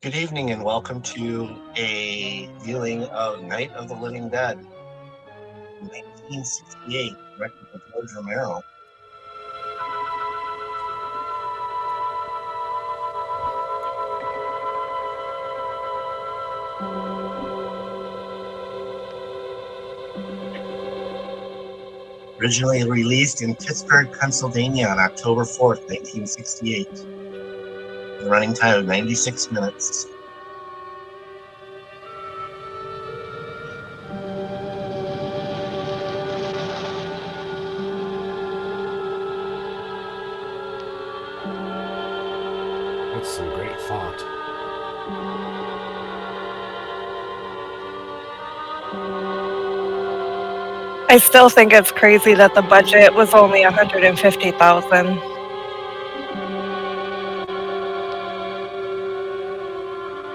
Good evening and welcome to a viewing of Night of the Living Dead, 1968, directed by George Romero. Originally released in Pittsburgh, Pennsylvania on October 4th, 1968. The running time of 96 minutes. That's some great font. I still think it's crazy that the budget was only $150,000.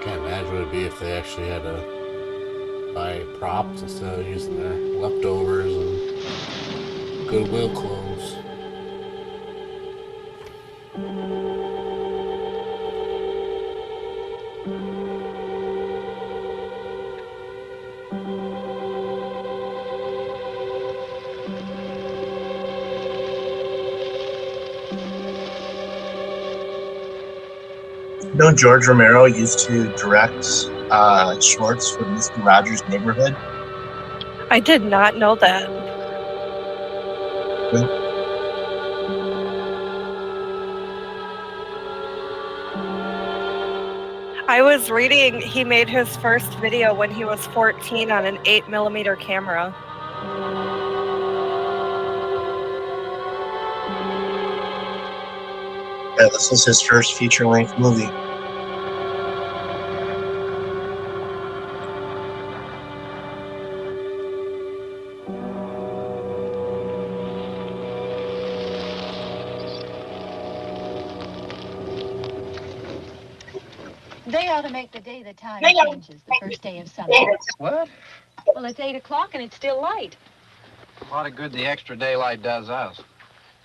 Can't imagine what it'd be if they actually had to buy props instead of using their leftovers and Goodwill clothes. You know, George Romero used to direct shorts for Mr. Rogers' Neighborhood. I did not know that. I was reading he made his first video when he was 14 on an 8mm camera. Yeah, this was his first feature-length movie. They ought to make the day the time changes, the first day of summer. What? Well, it's 8 o'clock and it's still light. A lot of good the extra daylight does us.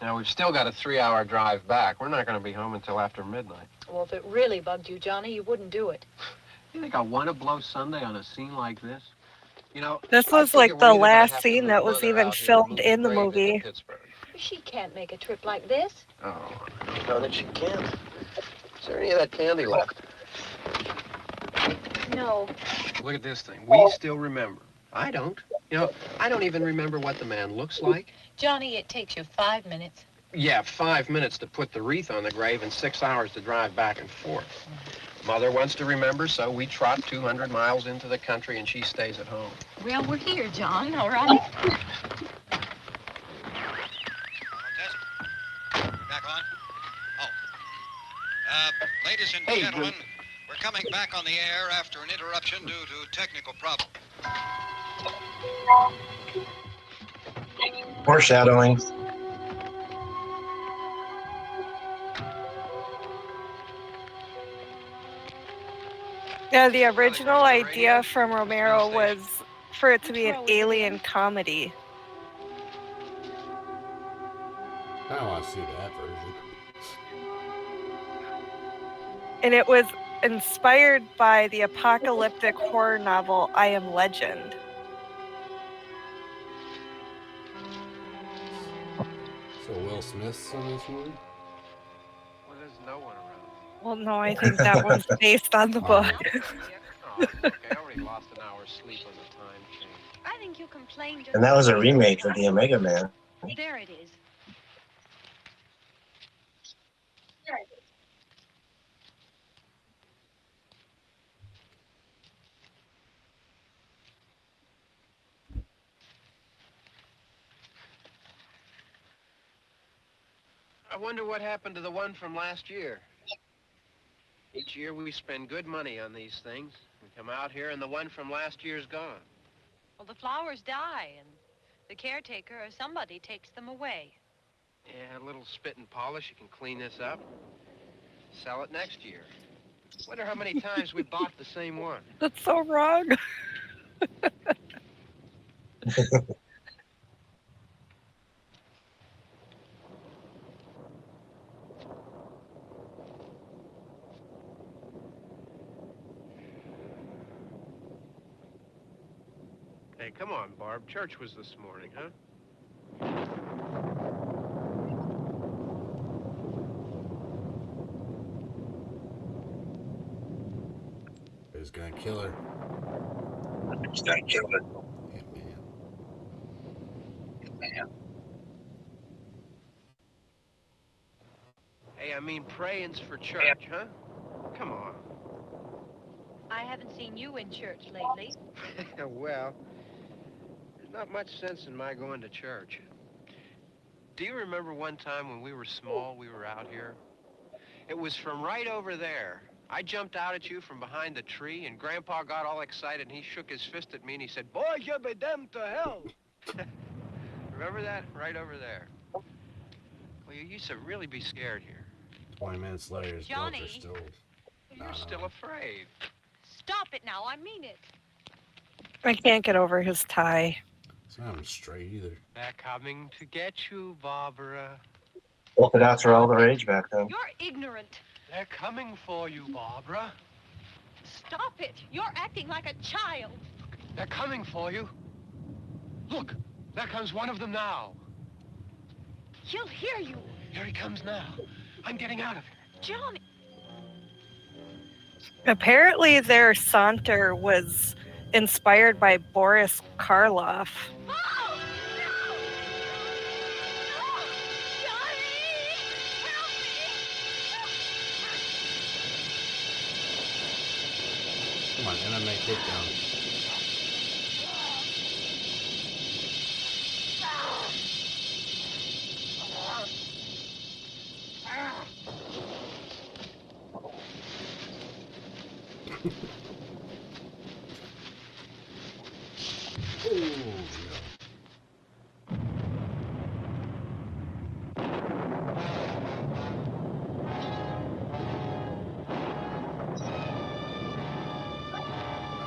Now, we've still got a 3-hour drive back. We're not going to be home until after midnight. Well, if it really bugged you, Johnny, you wouldn't do it. You think I want to blow Sunday on a scene like this? You know, This I was figure like we're the either gonna last have to scene move that was Mother even out here or filmed move in the grave into movie. Pittsburgh. She can't make a trip like this. Oh, I don't know that she can. Is there any of that candy left? No. Look at this thing. We still remember. I don't. You know, I don't even remember what the man looks like. Johnny, it takes you 5 minutes. Yeah, 5 minutes to put the wreath on the grave and 6 hours to drive back and forth. Mother wants to remember, so we trot 200 miles into the country and she stays at home. Well, we're here, John, all right? Back on? Oh. Ladies and Hey, gentlemen, we're coming back on the air after an interruption due to technical problems. Foreshadowing. Yeah, the original idea from Romero was for it to be an alien comedy. I don't want to see that version. And it was inspired by the apocalyptic horror novel I Am Legend. So Will Smith's in this movie? Well, there's no one around. Well, no, I think that one's based on the book. Oh, it's okay. I already lost an hour's sleep on the time change. I think you complained. And that was a remake of The Omega Man. There it is. I wonder what happened to the one from last year. Each year we spend good money on these things. We come out here and the one from last year's gone. Well, the flowers die, and the caretaker or somebody takes them away. Yeah, a little spit and polish. You can clean this up. Sell it next year. Wonder how many times we bought the same one. That's so wrong. Hey, come on, Barb. Church was this morning, huh? He's gonna kill her. He's gonna kill her. Yeah, man. Hey, I mean praying's for church, huh? Come on. I haven't seen you in church lately. Well, there's not much sense in my going to church. Do you remember one time when we were small, we were out here? It was from right over there. I jumped out at you from behind the tree, and Grandpa got all excited, and he shook his fist at me, and he said, "Boy, you'll be damned to hell." Remember that? Right over there. Well, you used to really be scared here. 20 minutes later, his Johnny. belts are still. You're still afraid. Stop it now, I mean it. I can't get over his tie. It's not even straight either. They're coming to get you, Barbara. Polka dots were all the rage back then. You're ignorant. They're coming for you, Barbara. Stop it. You're acting like a child. They're coming for you. Look, there comes one of them now. He'll hear you. Here he comes now. I'm getting out of here. Johnny. Apparently, their saunter was inspired by Boris Karloff. Oh, no! No! Johnny! Help me! Come on, MMA takedown.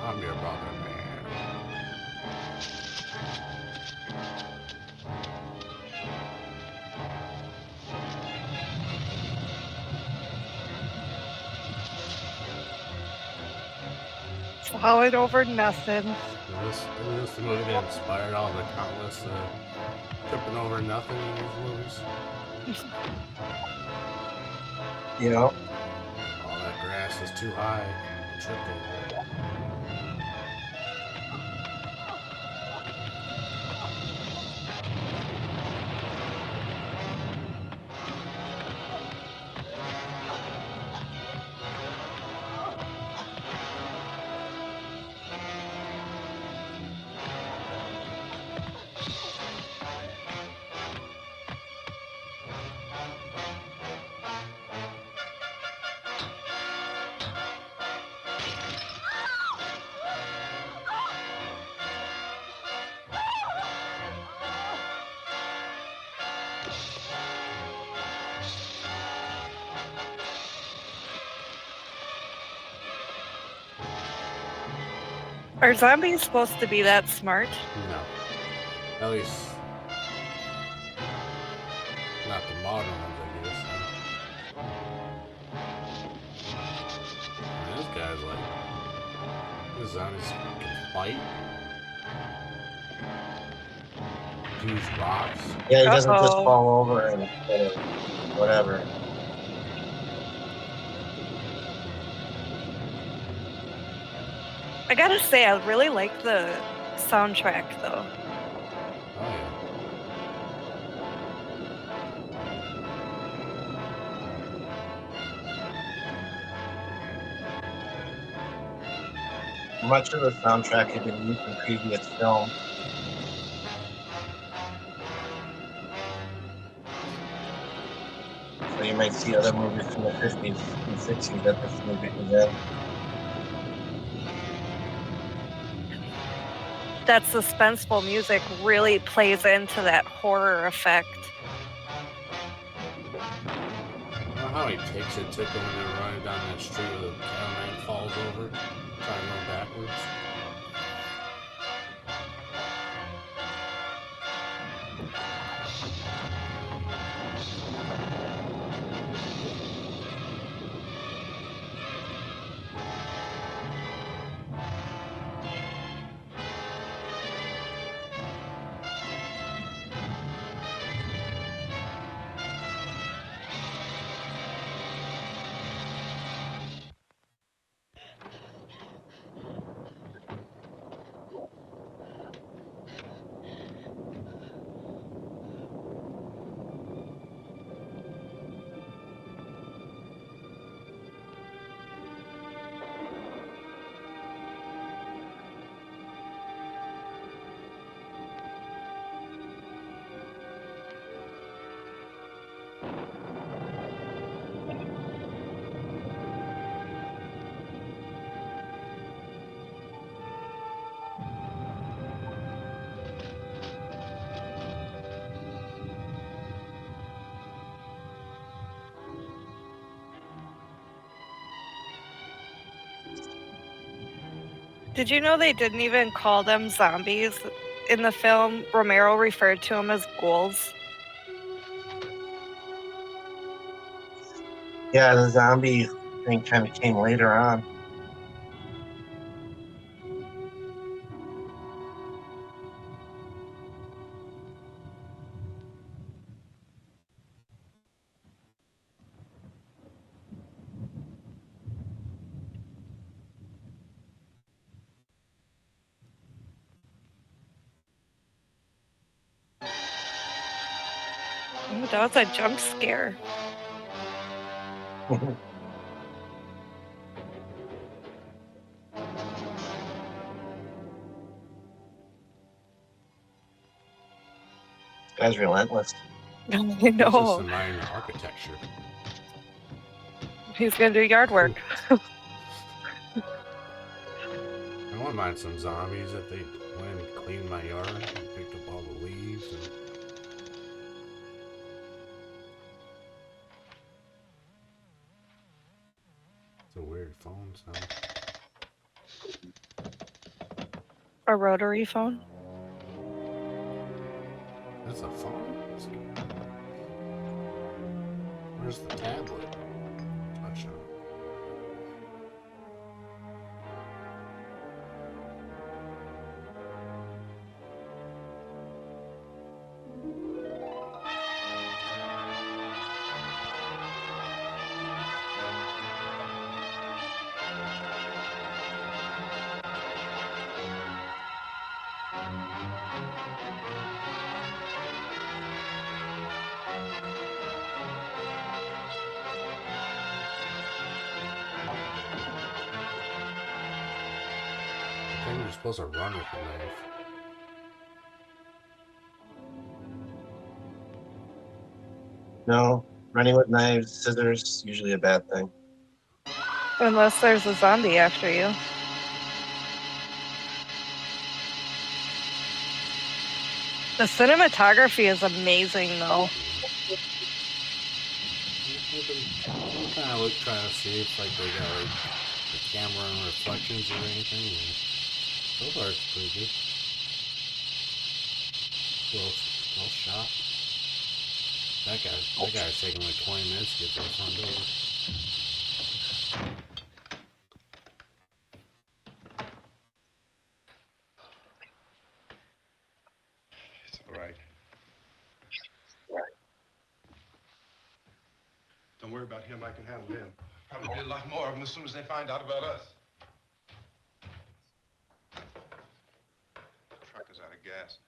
I'm your brother, man. Solid over nothing. This the movie that inspired all the countless tripping over nothing in these movies. You know, All that grass is too high. Trip over it. Are zombies supposed to be that smart? No. At least not the modern ones, I guess. Man, this guy's like, this zombies can fight. Use rocks. yeah, he doesn't just Uh-oh. fall over and whatever. I gotta say, I really like the soundtrack, though. Oh yeah. Much of the soundtrack had been used in previous films. So you might see other movies from the 50s and 60s that this movie was in. That suspenseful music really plays into that horror effect. You know how he takes it, took him when they're running down that street where the cameraman falls over, trying to run backwards. Did you know they didn't even call them zombies? In the film, Romero referred to them as ghouls. Yeah, the zombie thing kind of came later on. Oh, that was a jump scare. Guy's relentless. I He's just know. admiring the architecture. He's gonna do yard work. I wouldn't mind some zombies if they went and cleaned my yard and picked up all the leaves. And... It's a weird phone sound. A rotary phone? That's a phone? Where's the tablet? Touch on. I think you're supposed to run with the knife. No, running with knives, scissors, usually a bad thing. Unless there's a zombie after you. The cinematography is amazing, though. I'm kind of trying to see if like they got like the camera and reflections or anything. And so far, it's pretty good. Well shot. That guy's taking like 20 minutes to get to the front door. It's all right. Don't worry about him. I can handle him. Probably be a lot more of them as soon as they find out about us. The truck is out of gas.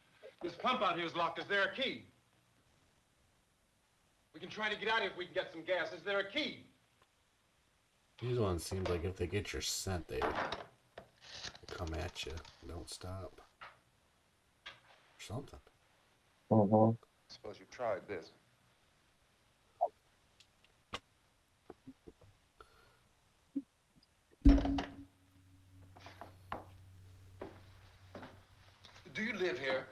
This pump out here is locked. Is there a key? We can try to get out here if we can get some gas. Is there a key? These ones seem like if they get your scent, they come at you. Don't stop. Or something. Mm-hmm. Suppose you tried this. Do you live here?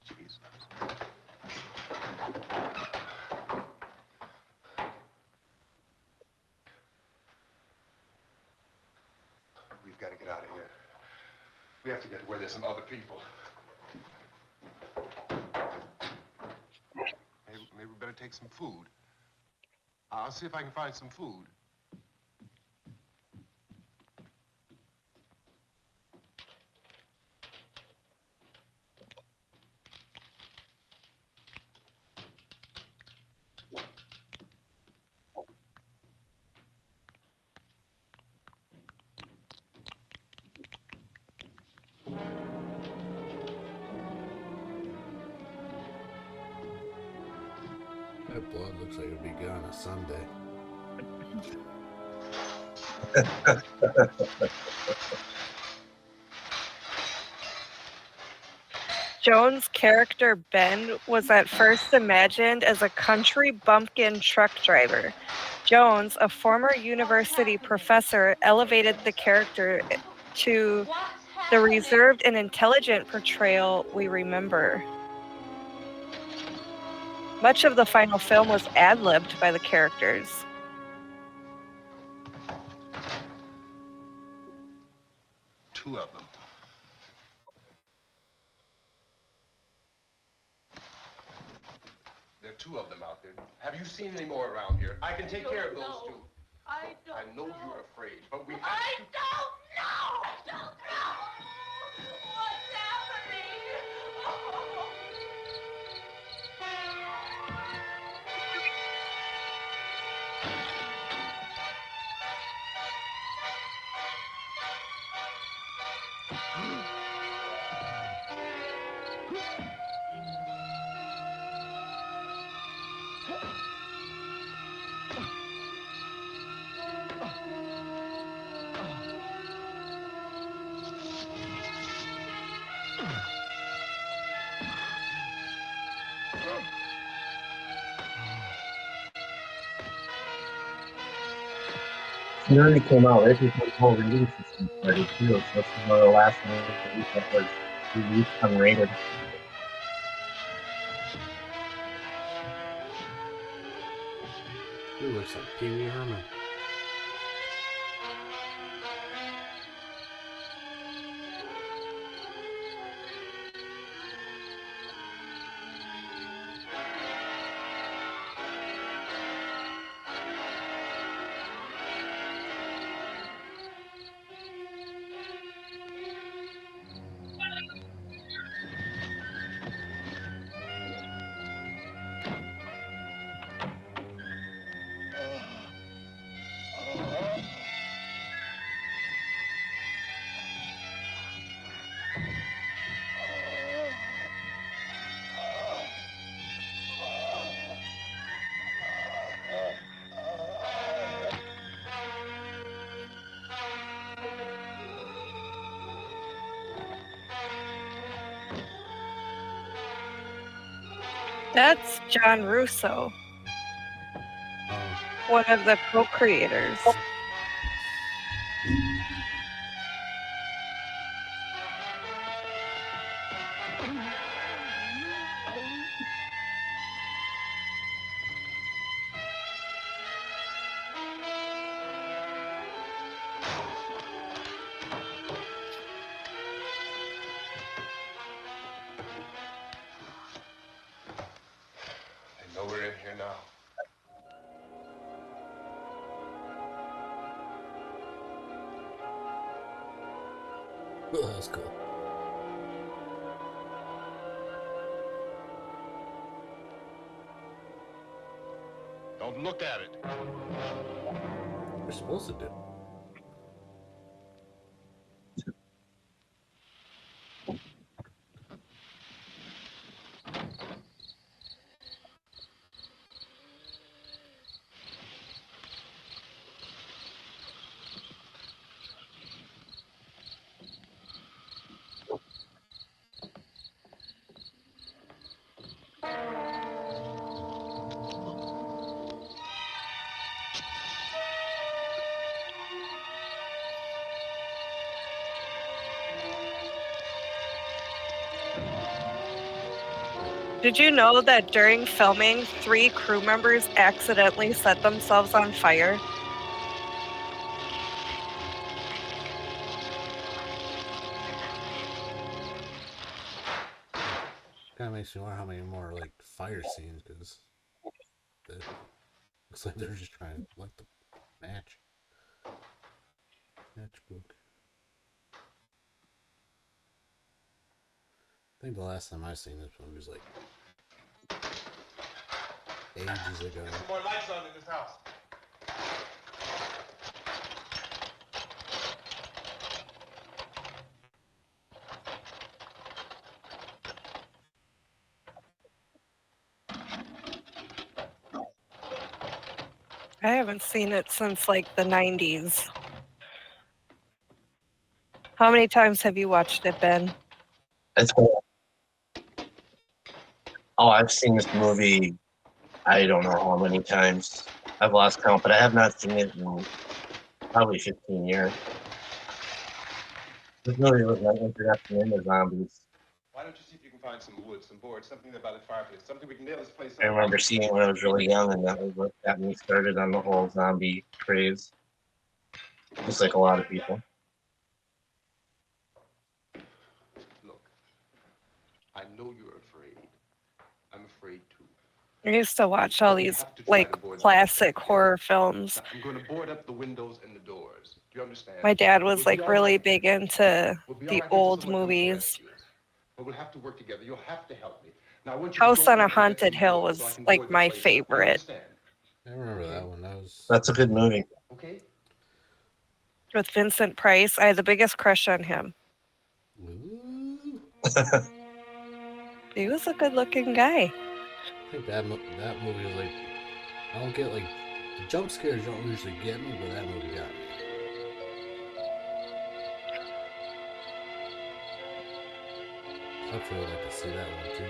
Jesus. We've got to get out of here. We have to get to where there's some other people. Maybe we better take some food. I'll see if I can find some food. That blood looks like it'd be good on a Sunday. Jones' character Ben was at first imagined as a country bumpkin truck driver. Jones, a former university professor, elevated the character to The reserved and intelligent portrayal we remember. Much of the final film was ad-libbed by the characters. Two of them. There are two of them out there. Have you seen any more around here? I can take care of those two. I don't I know you're afraid, but we have I to. don't know! I don't know! What's happening? Oh. It already came out right before the whole rating system started too, so this is one of the last movies that was released unrated. Ooh, looks like Pee Wee Herman. That's John Russo, one of the co-creators. I know we're in here now. Oh, that was cool. Don't look at it. We're supposed to do. Did you know that during filming, 3 crew members accidentally set themselves on fire? Kind of makes me wonder how many more like fire scenes, because it looks like they're just trying to light the match. Matchbook. I think the last time I seen this movie was like ages ago. Some more lights on in this house. I haven't seen it since like the 90s. How many times have you watched it, Ben? It's cool. Oh, I've seen this movie, I don't know how many times. I've lost count, but I have not seen it in probably 15 years. This movie was like introduction into zombies. Why don't you see if you can find some wood, some board, something there by the fireplace, something we can nail this place I up. remember seeing it when I was really young, and that was what got me started on the whole zombie craze. Just like a lot of people. Look, I know you're afraid. I'm afraid too. I used to watch all We these have to try like to board the classic house. horror films. Now, I'm going to board up the windows and the doors. Do you understand? My dad was We'll be like all really right. big into We'll be all the right until old someone comes to movies. rescue us. But we'll have to work together. You'll have to help me. Now, I want you to House go on in a and get Haunted some Hill wood so I was can like board the my place up. You favorite. understand? I remember that one. That was. That's a good movie. Okay? With Vincent Price. I had the biggest crush on him. Ooh. He was a good looking guy. I think that movie is like. I don't get like. The jump scares don't usually get me, but that movie got me. I'd really like to see that one too.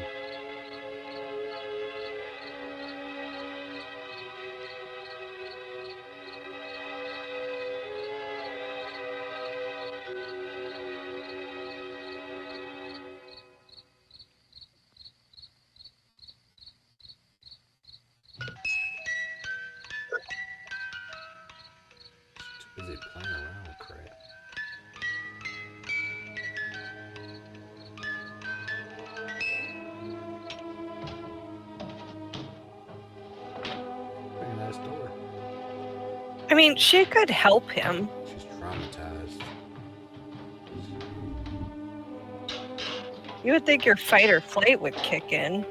Too busy playing around with crap. Pretty nice door. I mean, she could help him. She's traumatized. You would think your fight or flight would kick in.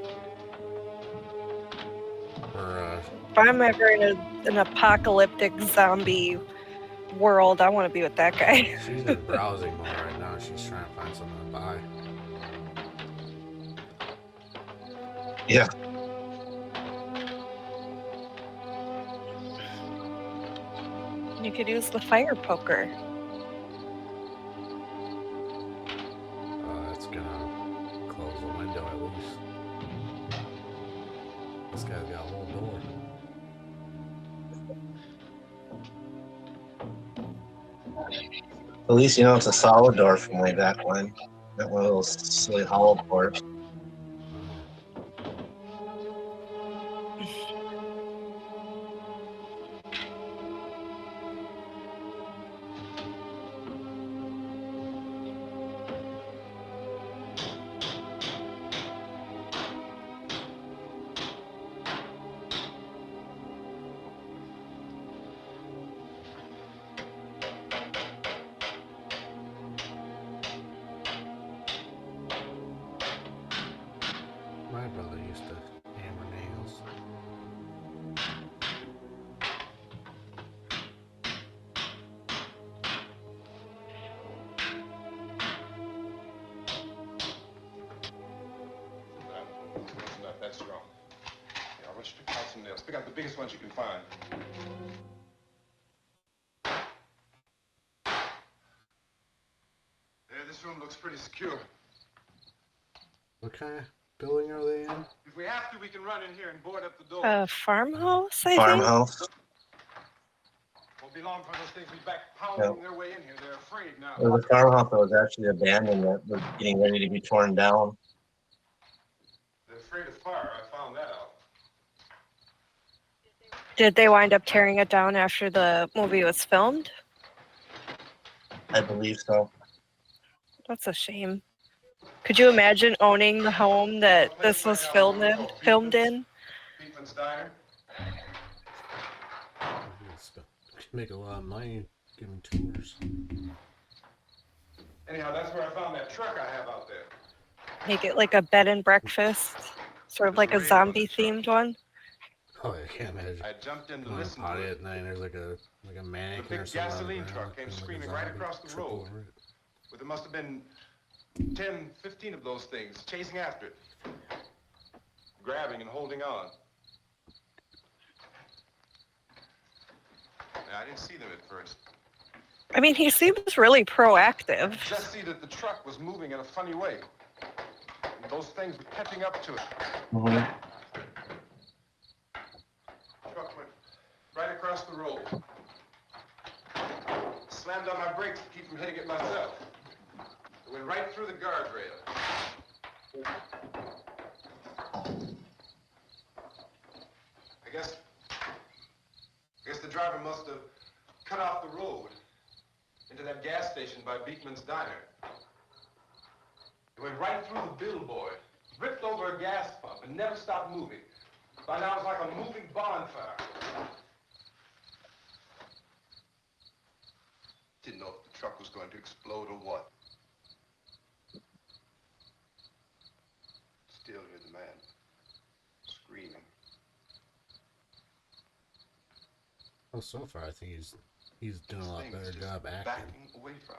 Her, If I'm ever in an apocalyptic zombie world, I want to be with that guy. she's in browsing mode right now. She's trying to find something to buy. Yeah. You could use the fire poker. That's gonna close the window at least. This guy's got a whole door. At least you know it's a solid door from way back when. Not one of those silly hollow doors. My brother used to hammer nails. Not that strong. Yeah, I want you to pick out some nails. Pick out the biggest ones you can find. Yeah, this room looks pretty secure. What kind of building are they in? If we have to, we can run in here and board up the door. A farmhouse, I think. Farmhouse. Won't be long for those things to be back pounding their way in here. They're afraid now. It was a farmhouse that was actually abandoned that was getting ready to be torn down. They're afraid of fire. I found that out. Did they wind up tearing it down after the movie was filmed? I believe so. That's a shame. Could you imagine owning the home that this was filmed in? Beekman's Diner. We can make a lot of money giving tours. Anyhow, that's where I found that truck I have out there. Make it like a bed and breakfast, sort of like a zombie themed one. Oh, I can't imagine. I jumped in to Going listen potty to at it. night and there's like a mannequin big or something. gasoline truck came screaming right across the road. But there must have been 10, 15 of those things chasing after it. Grabbing and holding on. Now, I didn't see them at first. I mean, he seems really proactive. Just see that the truck was moving in a funny way. And those things were catching up to it. Mm-hmm. Truck went right across the road. Slammed on my brakes to keep from hitting it myself. went right through the guardrail. I guess the driver must have cut off the road into that gas station by Beekman's Diner. It went right through the billboard, ripped over a gas pump, and never stopped moving. By now, it's like a moving bonfire. Didn't know if the truck was going to explode or what. Still hear the man screaming. Well, so far I think he's doing a lot better job acting. Backing away from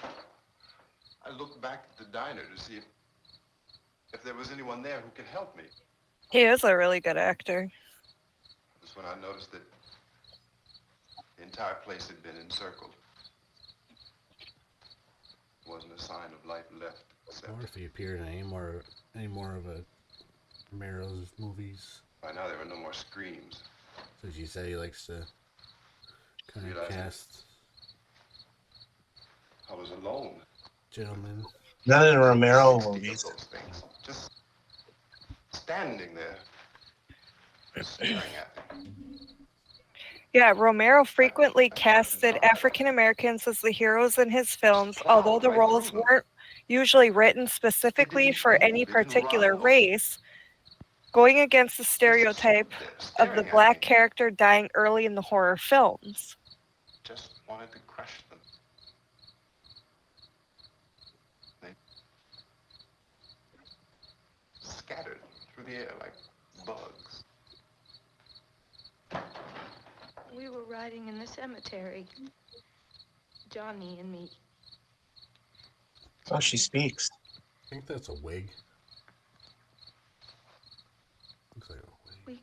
it. I looked back at the diner to see if there was anyone there who could help me. He is a really good actor. That's when I noticed that the entire place had been encircled. There wasn't a sign of life left. I wonder if he appeared in any more of a Romero's movies. By now there were no more screams. So as you say, he likes to kind of cast I was alone. gentlemen. Not in Romero 60 movies. of those things, just standing there, staring at me. Yeah, Romero frequently casted African Americans as the heroes in his films, although the roles weren't usually written specifically for any particular race, going against the stereotype of the black character dying early in the horror films. Just wanted to crush them. They scattered through the air like bugs. We were riding in the cemetery, Johnny and me. Oh, she speaks. I think that's a wig. Looks like a wig.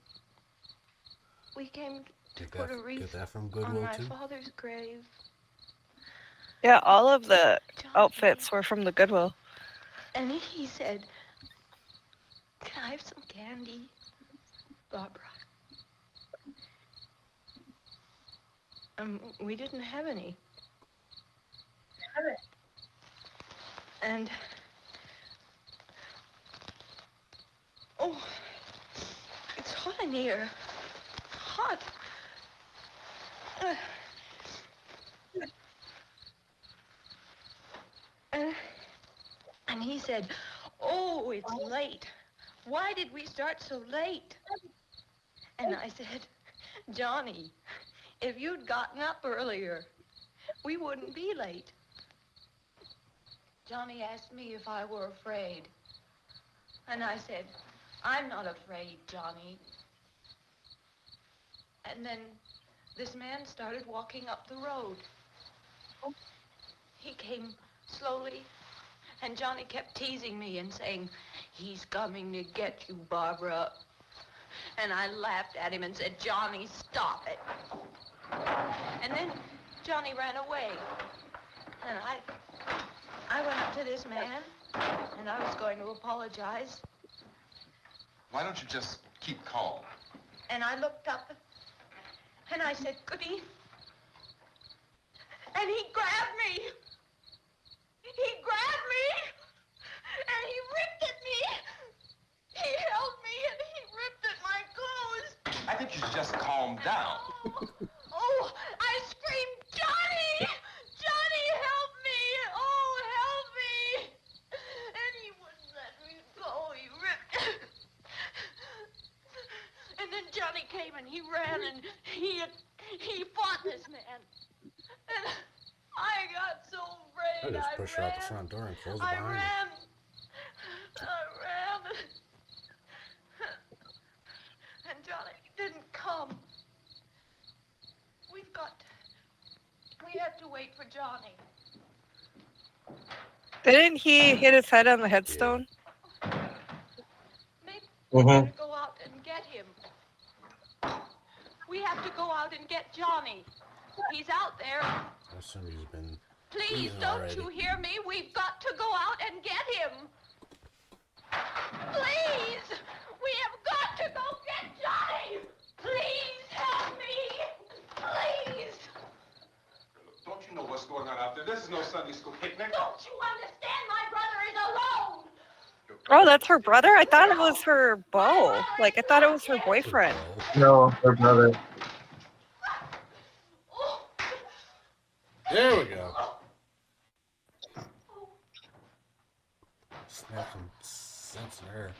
We came to Get put that, a wreath get that from on Goodwill my too? father's grave. Yeah, all of the Johnny. outfits were from the Goodwill. And he said, "Can I have some candy, Barbara?" We didn't have any. And oh, it's hot in here. Hot. And he said, "Oh, it's late. Why did we start so late?" And I said, "Johnny, if you'd gotten up earlier, we wouldn't be late." Johnny asked me if I were afraid. And I said, "I'm not afraid, Johnny." And then this man started walking up the road. He came slowly, and Johnny kept teasing me and saying, "He's coming to get you, Barbara." And I laughed at him and said, "Johnny, stop it." And then Johnny ran away. And I went up to this man, and I was going to apologize. Why don't you just keep calm? And I looked up, and I said, "Goody." And he grabbed me. He grabbed me, and he ripped at me. He held me, and he ripped at my clothes. I think you should just calm down. Oh, I screamed, "Johnny! Johnny, help me! Oh, help me!" And he wouldn't let me go. He ripped. And then Johnny came and he ran and he fought this man. And I got so I afraid. just push her out the front door and close it behind her. I ran. And Johnny didn't come. We have to wait for Johnny. Didn't he hit his head on the headstone? Maybe we Mhm. better go out and get him. We have to go out and get Johnny. He's out there. I assume he's been Please, eaten don't already. you hear me? We've got to go out and get him. Please! We have got to go get Johnny! Please help me! Please! Don't you know what's going on out there? This is no Sunday school picnic. Don't you understand? My brother is alone. Oh, that's her brother? I thought it was her beau. Like, I thought it was her boyfriend. No, her brother. There we go. Snap some sense in her.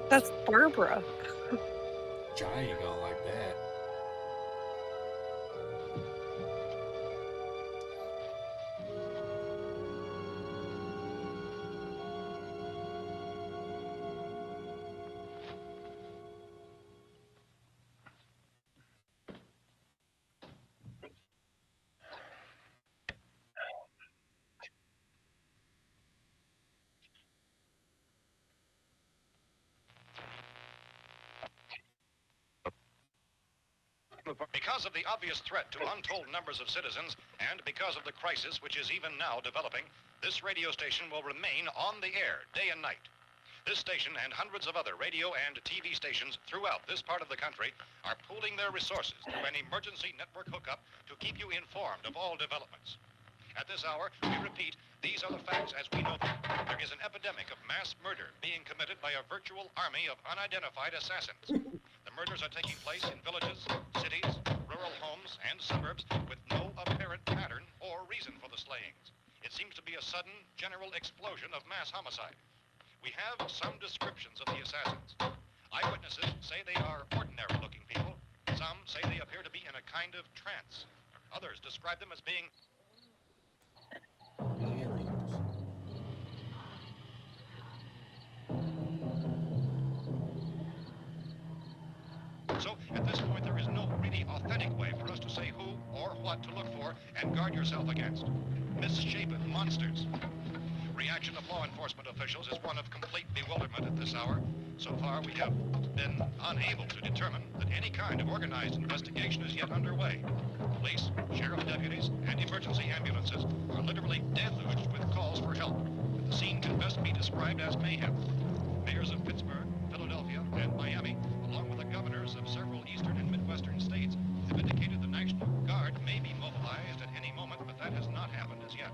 That's Barbara. Johnny ain't gonna like that. Because of the obvious threat to untold numbers of citizens, and because of the crisis which is even now developing, this radio station will remain on the air day and night. This station and hundreds of other radio and TV stations throughout this part of the country are pooling their resources through an emergency network hookup to keep you informed of all developments. At this hour, we repeat, these are the facts as we know them. There is an epidemic of mass murder being committed by a virtual army of unidentified assassins. The murders are taking place in villages, cities, rural homes, and suburbs with no apparent pattern or reason for the slayings. It seems to be a sudden, general explosion of mass homicide. We have some descriptions of the assassins. Eyewitnesses say they are ordinary-looking people. Some say they appear to be in a kind of trance. Others describe them as being aliens. So, at this point, there is no really authentic way for us to say who or what to look for and guard yourself against. Misshapen monsters. Reaction of law enforcement officials is one of complete bewilderment at this hour. So far, we have been unable to determine that any kind of organized investigation is yet underway. Police, sheriff deputies, and emergency ambulances are literally deluged with calls for help. The scene can best be described as mayhem. Mayors of Pittsburgh, Philadelphia, and Miami, along with the governors of several eastern and midwestern states, have indicated the National Guard may be mobilized at any moment, but that has not happened as yet.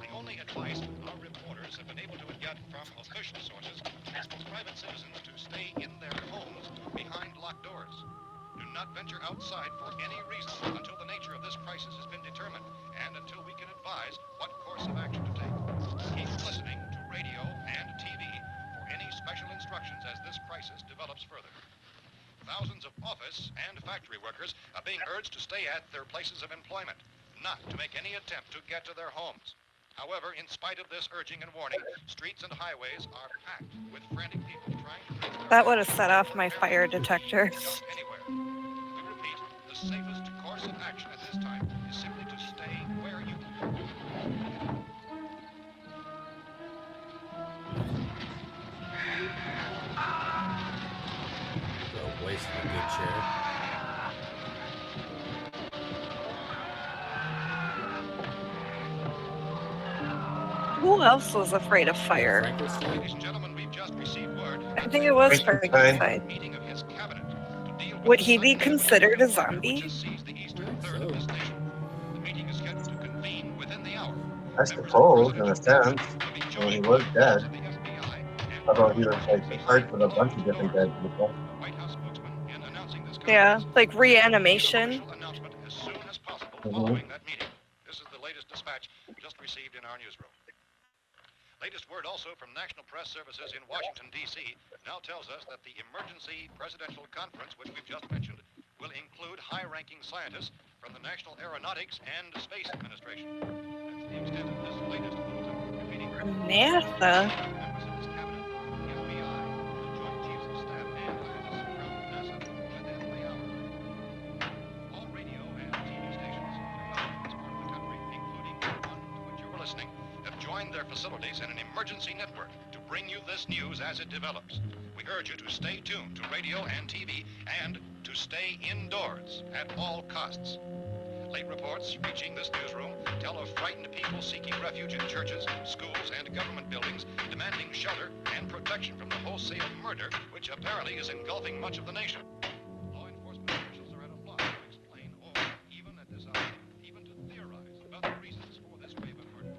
The only advice our reporters have been able to get from official sources is for private citizens to stay in their homes behind locked doors. Do not venture outside for any reason until the nature of this crisis has been determined and until we can advise what course of action to take. Keep listening to radio and TV for any special instructions as this crisis develops further. Thousands of office and factory workers are being urged to stay at their places of employment, not to make any attempt to get to their homes. However, in spite of this urging and warning, streets and highways are packed with frantic people trying to reach their That would have set off my fire detector. just anywhere. We repeat, the safest course of action at this time is simply to stay where you So wasting a good chair. Who else was afraid of fire? Frankenstein? Ladies and gentlemen, we've just received word I think it was Frankenstein. Frankenstein. meeting of his cabinet to deal with Would the he be sudden considered a epidemic which zombie? has seized the eastern third of this nation. The meeting is scheduled to convene within the hour. I suppose, in a sense. I mean, he was dead. Although he was like the parts of a bunch of different dead people. Yeah, like reanimation. Announcement as soon as possible Mhm. following that meeting. This is the latest dispatch just received in our newsroom. Latest word also from National Press Services in Washington, D.C. now tells us that the emergency presidential conference, which we've just mentioned, will include high-ranking scientists from the National Aeronautics and Space Administration. That's the extent of this latest bulletin. Repeating, NASA. members of his cabinet, the FBI, the Joint Chiefs of Staff, and scientists from NASA within the hour. All radio and TV stations throughout this part of the country, including the one to which you're listening, have joined their facilities in an emergency network to bring you this news as it develops. We urge you to stay tuned to radio and TV and to stay indoors at all costs. Late reports reaching this newsroom tell of frightened people seeking refuge in churches, schools, and government buildings, demanding shelter and protection from the wholesale murder which apparently is engulfing much of the nation. Law enforcement officials are at a loss to explain or, even at this hour, even to theorize about the reasons for this wave of murder.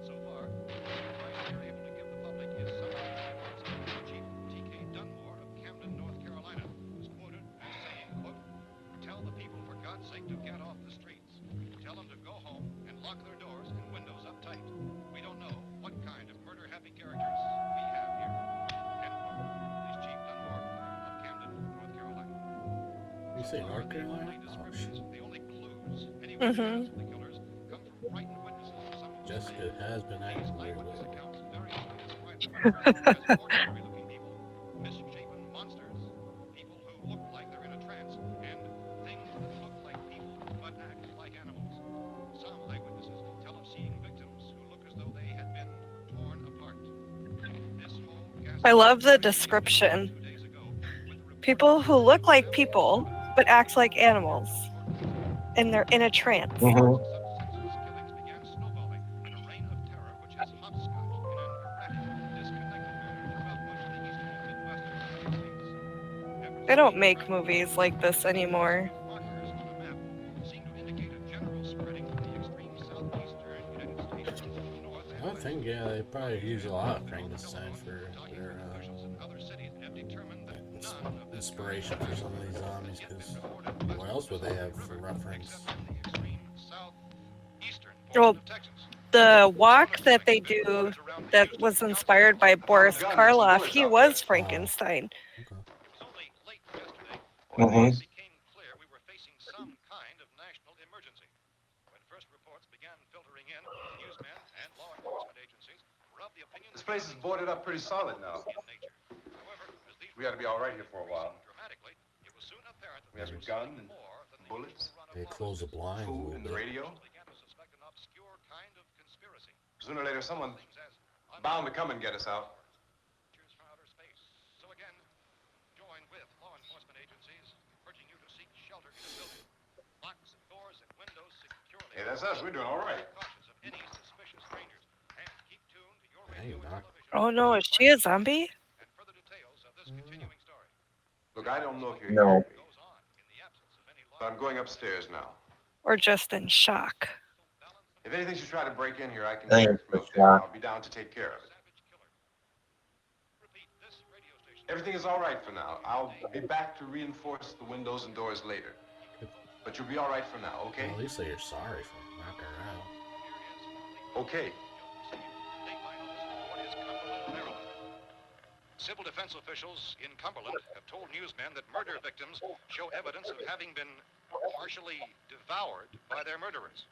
So far, the advice they're able to give the public is some of the words of Chief T.K. Dunmore of Camden, North Carolina, who's quoted as saying, quote, "Tell the people, for God's sake, to get off the streets. Tell them to go home and lock their doors and windows up tight. We don't know what kind of murder-happy characters we have here." End quote. This Chief Dunmore of Camden, North Carolina. You say North Carolina? Oh, shit. The only clues anyone has of the killers come from frightened witnesses. Some of Jessica has been acting weird lately. accounts variously describe the murderers as ordinary-looking people, misshapen monsters, people who look like they're in a trance, and things that look like people but act like animals. Some eyewitnesses tell of seeing victims who look as though they had been torn apart. This whole I love the description. People who look like people but act like animals, and they're in a trance. Mm-hmm. They don't make movies like this anymore. I think, yeah, they probably use a lot of Frankenstein for their inspiration for some of these zombies, because what else would they have for reference? Well, the walk that they do that was inspired by Boris Karloff, he was Frankenstein. Okay. Mm-hmm. became clear we were facing some kind of national emergency. When first reports began filtering in, newsmen and law enforcement agencies were of the opinion This place is boarded up pretty solid now. However, as these We ought to be all right here for a while. dramatically, it was soon apparent that We have some gun and bullets, They close the blinds a food, little and the bit. radio. began to suspect an obscure kind of conspiracy. Sooner or later, someone bound to come and get us out. From outer space. So again, join with law enforcement agencies, urging you to seek shelter in a building. Locks, doors, and windows securely. Hey, that's us. We're doing all right. Cautious of any suspicious strangers, and keep tuned to your Hey, radio and Doc. television. Oh no, is she a zombie? And further details of this continuing story. Look, I don't know if you're No. hearing me, Goes on in the absence of any but I'm going upstairs now. Or just in shock? If anything should try to break in here, I can I hear think it from it's up there. shot. I'll be down to take care of it. savage killer. Repeat, this radio station. Everything is all right for now. I'll be back to reinforce the windows and doors later. But you'll be all right for now, okay? Well, at least say you're sorry for knocking her out. Okay. Dateline on this report is Cumberland, Maryland. Civil defense officials in Cumberland have told newsmen that murder victims show evidence of having been partially devoured by their murderers.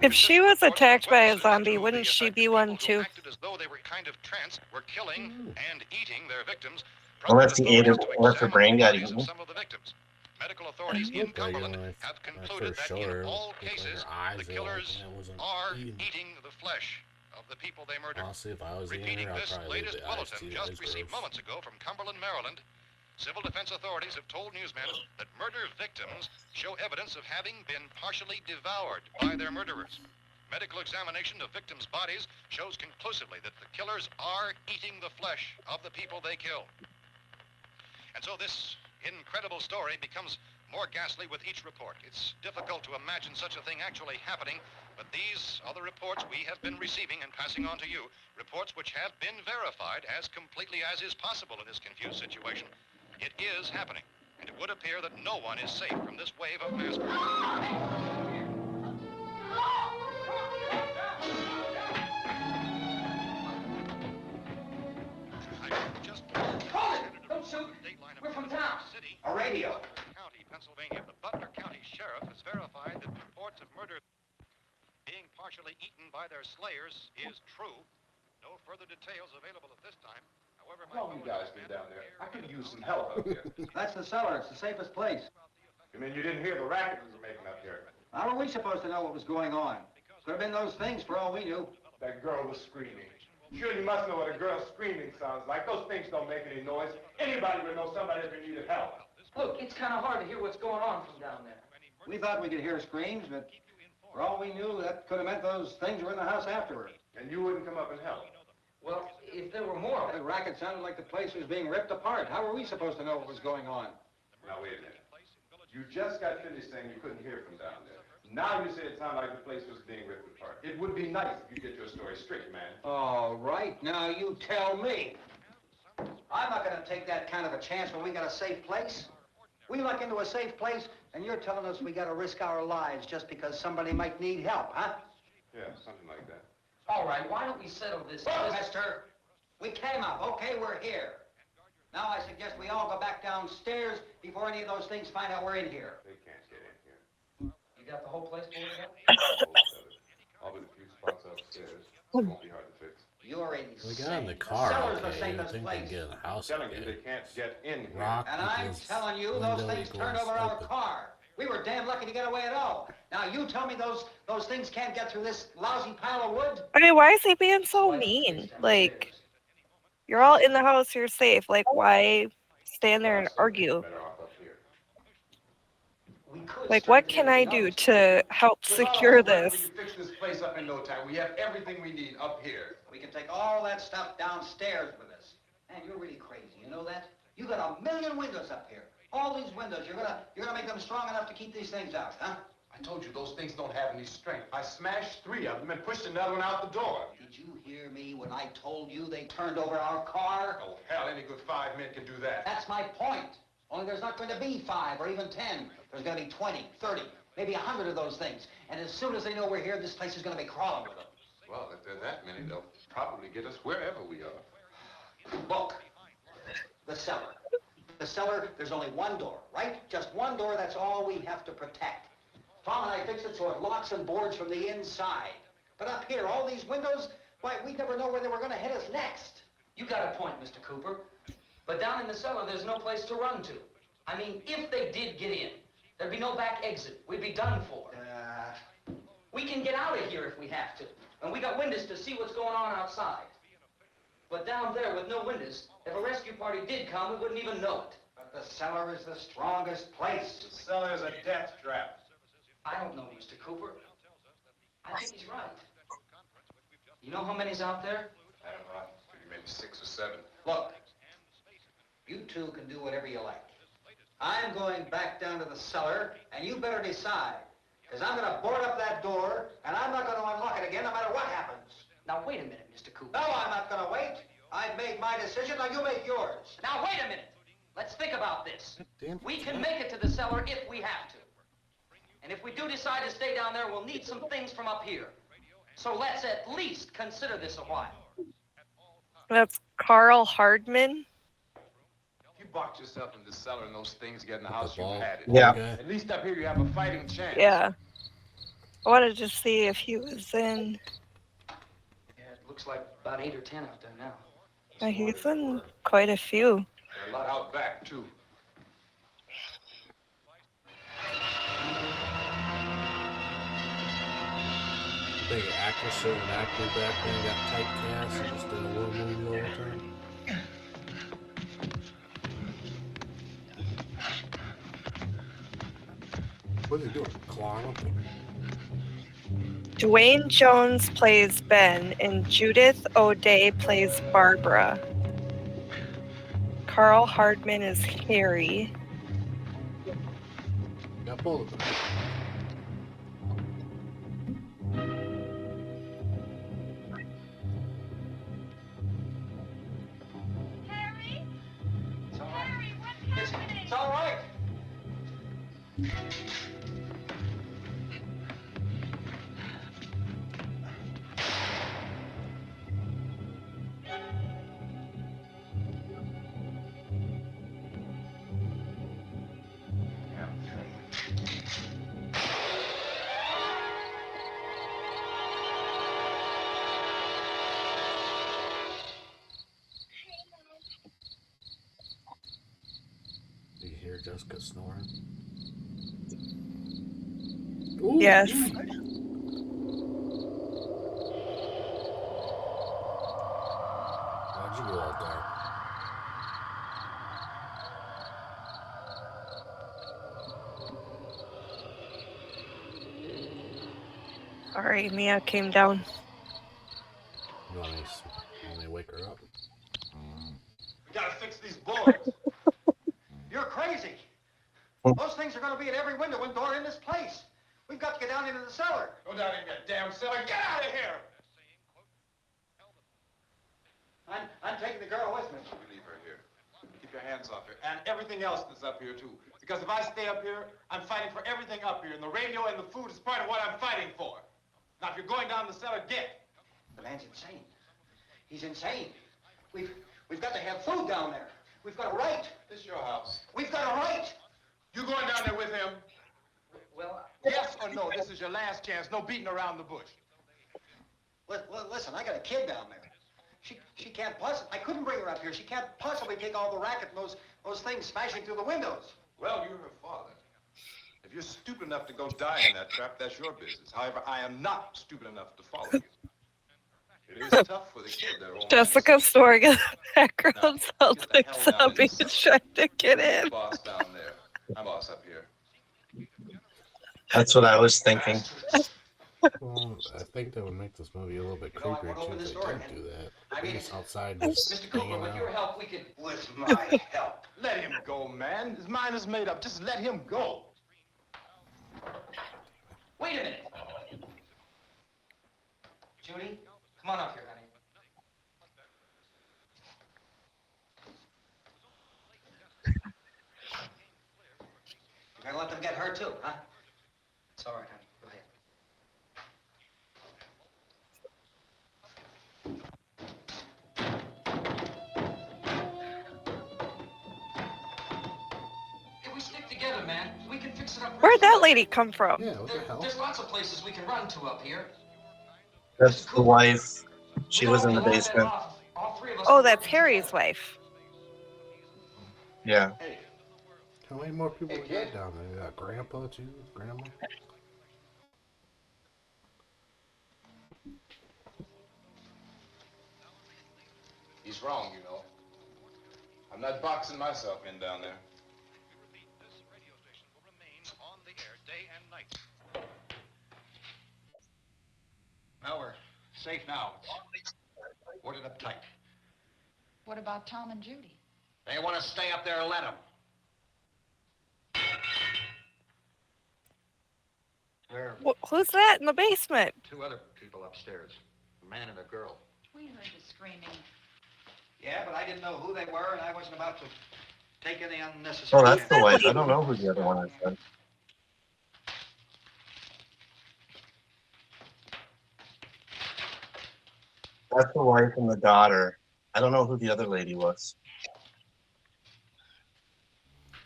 If she was attacked by a zombie, wouldn't she be one too? Acted as though they were kind of trance, were killing and eating their victims. Unless he ate her, To unless her examine brain the got bodies of eaten. some of the victims. Medical authorities Looked in like it Cumberland when have I concluded first that showed in her, all looked like cases, her eyes the were killers like, it wasn't are eating. eating the flesh of the people they murdered. Honestly, if I was eating Repeating her, I'd this probably leave latest the eyes bulletin too. just Eyes received gross. moments ago from Cumberland, Maryland, civil defense authorities have told newsmen that murder victims show evidence of having been partially devoured by their murderers. Medical examination of victims' bodies shows conclusively that the killers are eating the flesh of the people they kill. And so this incredible story becomes more ghastly with each report. It's difficult to imagine such a thing actually happening, but these are the reports we have been receiving and passing on to you, reports which have been verified as completely as is possible in this confused situation. It is happening, and it would appear that no one is safe from this wave of mass murder. just Hold it! Don't shoot! We're from town. A radio. County, Pennsylvania. The Butler County Sheriff has verified that reports of murder being partially eaten by their slayers is true. No further details available at this time. However, How long you guys been down there? I could use some help up here. That's the cellar. It's the safest place. You mean you didn't hear the racket we were making up here? How were we supposed to know what was going on? Could have been those things for all we knew. That girl was screaming. Sure, you must know what a girl screaming sounds like. Those things don't make any noise. Anybody would know somebody ever needed help. Look, it's kind of hard to hear what's going on from down there. We thought we could hear screams, but for all we knew, that could have meant those things were in the house afterward. And you wouldn't come up and help. Well, if there were more... The racket sounded like the place was being ripped apart. How were we supposed to know what was going on? Now, wait a minute. You just got finished saying you couldn't hear from down there. Now you say it sounded like the place was being ripped apart. It would be nice if you get your story straight, man. All right, now you tell me. I'm not going to take that kind of a chance when we got a safe place. We luck into a safe place, and you're telling us we got to risk our lives just because somebody might need help, huh? Yeah, something like that. All right, why don't we settle this? Look, mister, we came up. Okay, we're here. Now I suggest we all go back downstairs before any of those things find out we're in here. They can't get in here. You got the whole place boarded up? Most of it. All but a few spots upstairs. It won't be hard to fix. You're We insane. got in the car. cellar's the Okay, I safest think they place. can get in the house. I'm telling you, Okay. they can't get in here. Rock And I'm because telling you, those window things turned equals over our open. car. We were damn lucky to get away at all. Now you tell me those things can't get through this lousy pile of wood? I mean, why is he being so mean? Like, you're all in the house, you're safe. Like, why stand there and argue? Better off up here. Like, what can I do to help secure this? We can fix this place up in no time. We have everything we need up here. We can take all that stuff downstairs with us. Man, you're really crazy, you know that? You got 1,000,000 windows up here. All these windows, you're gonna make them strong enough to keep these things out, huh? I told you those things don't have any strength. I smashed 3 of them and pushed another one out the door. Did you hear me when I told you they turned over our car? Oh, hell, any good 5 men can do that. That's my point. Only there's not going to be 5 or even 10. There's going to be 20, 30, maybe 100 of those things. And as soon as they know we're here, this place is going to be crawling with them. Well, if there are that many, they'll probably get us wherever we are. Look, the cellar. The cellar, there's only one door, right? Just one door, that's all we have to protect. Tom and I fixed it so it locks and boards from the inside. But up here, all these windows, why, we'd never know where they were going to hit us next. You got a point, Mr. Cooper. But down in the cellar, there's no place to run to. I mean, if they did get in, there'd be no back exit. We'd be done for. We can get out of here if we have to. And we got windows to see what's going on outside. But down there with no windows, if a rescue party did come, we wouldn't even know it. But the cellar is the strongest place. The cellar is a death trap. I don't know, Mr. Cooper. I think he's right. You know how many's out there? I don't know. Maybe 6 or 7. Look, you two can do whatever you like. I'm going back down to the cellar, and you better decide. Because I'm going to board up that door, and I'm not going to unlock it again no matter what happens. Now, wait a minute, Mr. Cooper. No, I'm not going to wait. I've made my decision, now you make yours. Now, wait a minute. Let's think about this. Damn. We can make it to the cellar if we have to. And if we do decide to stay down there, we'll need some things from up here. So let's at least consider this a while. That's Carl Hardman. If you boxed yourself in the cellar and those things get in the house, you ball. had it. Yeah. Okay. At least up here you have a fighting chance. Yeah. I wanted to see if he was in. Yeah, it looks like about 8 or 10 out there now. He's in quite a few. There are a lot out back, too. Big actress, certain actor back then got typecast and just did a war movie all the time. What are they doing? Clawing up there? Dwayne Jones plays Ben, and Judith O'Dea plays Barbara. Carl Hardman is Harry. Got both of them. Harry? It's all right. Harry, what's happening? It's all right. Jessica snoring. Ooh. Yes. Why'd you go out there? Sorry, Mia came down. You want me to wake her up? We gotta fix these boards. You're crazy. Those things are gonna be at every window and door in this place. We've got to get down into the cellar. Go down in that damn cellar. Get out of here! I'm taking the girl with me. You leave her here. Keep your hands off her. And everything else that's up here, too. Because if I stay up here, I'm fighting for everything up here. And the radio and the food is part of what I'm fighting for. Now, if you're going down the cellar, get. The man's insane. He's insane. We've got to have food down there. We've got a right. This is your house. We've got a right. You going down there with him? Well, Yes or no? This is your last chance. No beating around the bush. listen, I got a kid down there. She can't possibly, I couldn't bring her up here. She can't possibly take all the racket and those things smashing through the windows. Well, you're her father. If you're stupid enough to go die in that trap, that's your business. However, I am not stupid enough to follow you. It is tough for the kid there. Jessica snoring in the background Now, sounds get the like hell down somebody's and- trying to get in. Boss down there. I'm boss up here. That's what I was thinking. Well, I think that would make this movie a little bit You know, I creepier won't open too this if door they again. did do that. I mean, Just outside, just Mr. Cooper, hanging with your out. help, we could... With my help. Let him go, man. His mind is made up. Just let him go. Wait a minute. Judy, come on up here, honey. You're gonna let them get hurt too, huh? It's all right, honey. Go ahead. If we stick together, man, we can fix it up. Where'd that lady come from? Yeah, what the hell? There's lots of places we can run to up here. That's the wife. She was in the basement. Oh, that's Harry's wife. Yeah. How many more people we got down there? We got Grandpa too, Grandma. He's wrong, you know. I'm not boxing myself in down there. This radio station will remain on the air day and night. Well, we're safe now. It's boarded up tight. What about Tom and Judy? They want to stay up there, let them. There are Who's that in the basement? two other people upstairs, a man and a girl. We heard the screaming. Yeah, but I didn't know who they were, and I wasn't about to take any unnecessary Oh, that's the chances. wife. I don't know who the other one is then. That's the wife and the daughter. I don't know who the other lady was.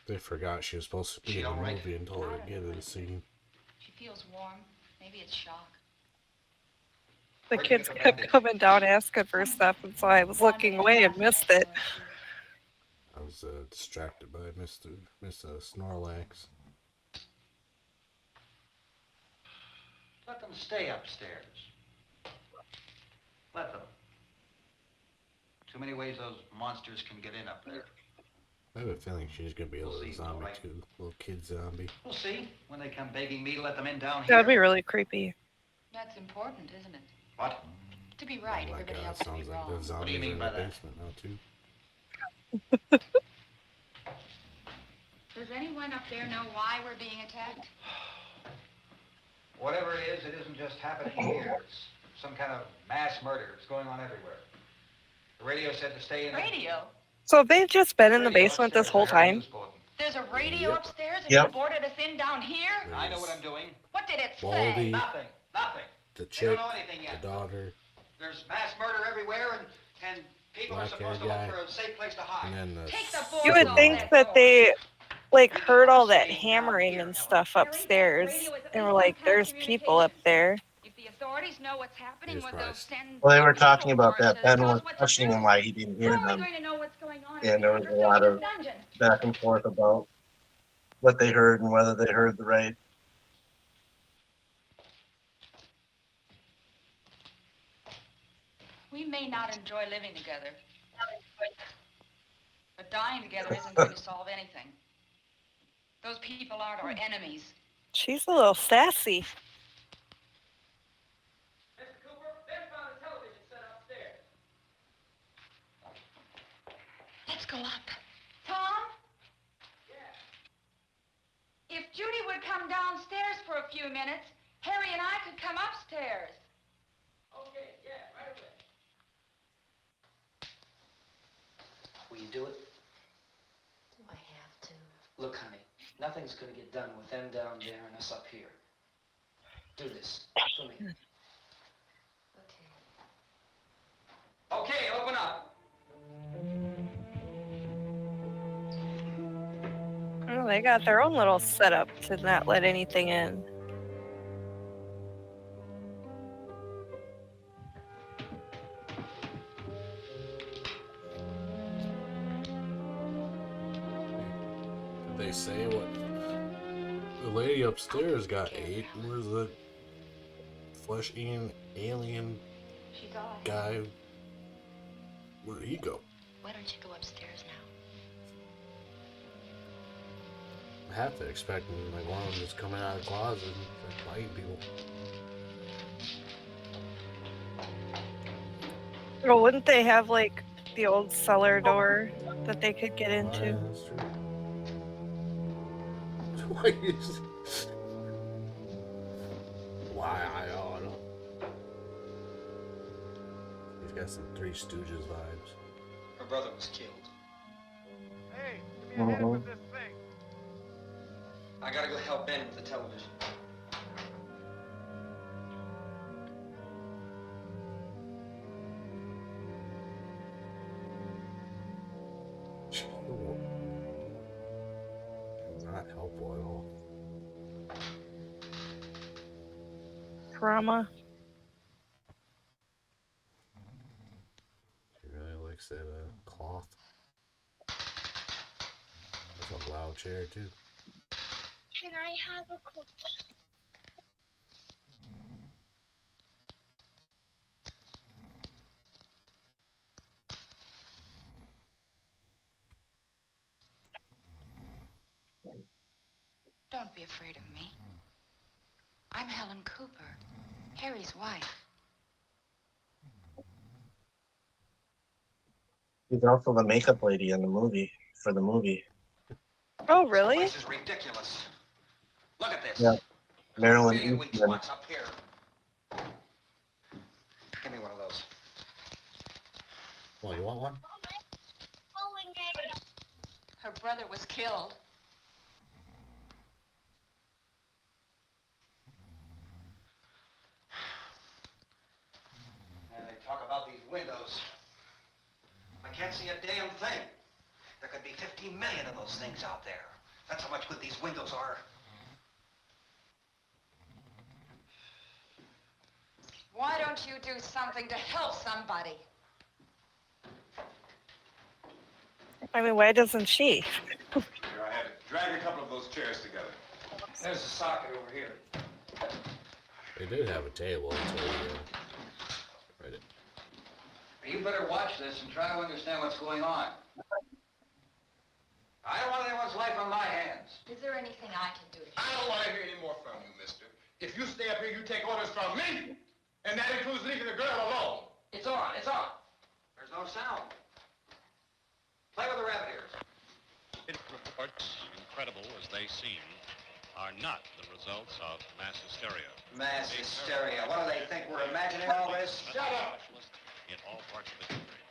They forgot she was supposed to be She in the all right? movie and told her to get in the scene. She feels warm. Maybe it's shock. The kids kept coming down asking for stuff, and so I was looking away and missed it. I was distracted by Miss Snorlax. Let them stay upstairs. Let them. Too many ways those monsters can get in up there. I have a feeling she's gonna be a little zombie alright. too, little kid zombie. We'll see when they come begging me to let them in down here. That'd be really creepy. That's important, isn't it? What? To be right, Oh my everybody god, else to be sounds like wrong. the What do zombies you are mean in by the that? basement now too. Does anyone up there know why we're being attacked? Whatever it isn't just happening here. It's some kind of mass murder. It's going on everywhere. The radio said to stay in. Radio? So have they just been in the basement this whole time? There's a radio Yep. upstairs and Yep. you boarded us in down here? I know what I'm doing. What did it Baldy. say? Nothing. Nothing. The They chick, don't know anything the yet. daughter, There's mass murder everywhere, and people are Black-haired supposed to look guy. for a safe place to hide. and then the Take the boards You would off think that that door. they like heard all that hammering and stuff upstairs, and were like, "There's people up there." If the authorities know what's happening, He was would probably- those send Well, they were patrol talking about that. forces Ben tell was us what to questioning do? him why he didn't hear How are we them. going to know what's going on And there was if a we're lot filled of in dungeon? back and forth about what they heard and whether they heard the right. We may not enjoy living together, but dying together isn't going to solve anything. Those people aren't our enemies. She's a little sassy. Mr. Cooper, Ben found a television set upstairs. Let's go up. Tom? Yeah. If Judy would come downstairs for a few minutes, Harry and I could come upstairs. Okay, yeah, right away. Will you do it? Do I have to? Look, honey, nothing's gonna get done with them down there and us up here. Do this for me. Okay. Okay, open up. Oh, they got their own little setup to not let anything in. Did they say what? The lady upstairs got 8. Where's the flesh-eating alien She got. guy? Where'd he go? Why don't you go upstairs now? I have to expect like one of them just coming out of the closet and like, biting people. Well, wouldn't they have like the old cellar door that they could get into? Yeah, that's true. Why is... Why? I don't know. He's got some Three Stooges vibes. Her brother was killed. Hey, give me a hand with this thing. I gotta go help Ben with the television. Not helpful at all. Drama. He really likes that cloth. That's a loud chair too. Can I have a cookie? Don't be afraid of me. I'm Helen Cooper, Harry's wife. She's also the makeup lady in the movie, for the movie. Oh, really? This place is ridiculous. Look at this. Yeah. Marilyn Million weeks Eastman. what's up here. Give me one of those. Well, you want one? Her brother was killed. And they talk about these windows. I can't see a damn thing. There could be 15 million of those things out there. That's how much good these windows are. Why don't you do something to help somebody? I mean, why doesn't she? Here, I have it. Drag a couple of those chairs together. There's a socket over here. They did have a table until read it. You better watch this and try to understand what's going on. I don't want anyone's life on my hands. Is there anything I can do to I don't want to hear any more from you, mister. If you stay up here, you take orders from me. And that includes leaving the girl alone. It's on, it's on. There's no sound. Play with the rabbit ears. Reports, incredible as they seem, are not the results of mass hysteria. Mass hysteria. What do they think? We're imagining all this? Shut up! In all parts of the country.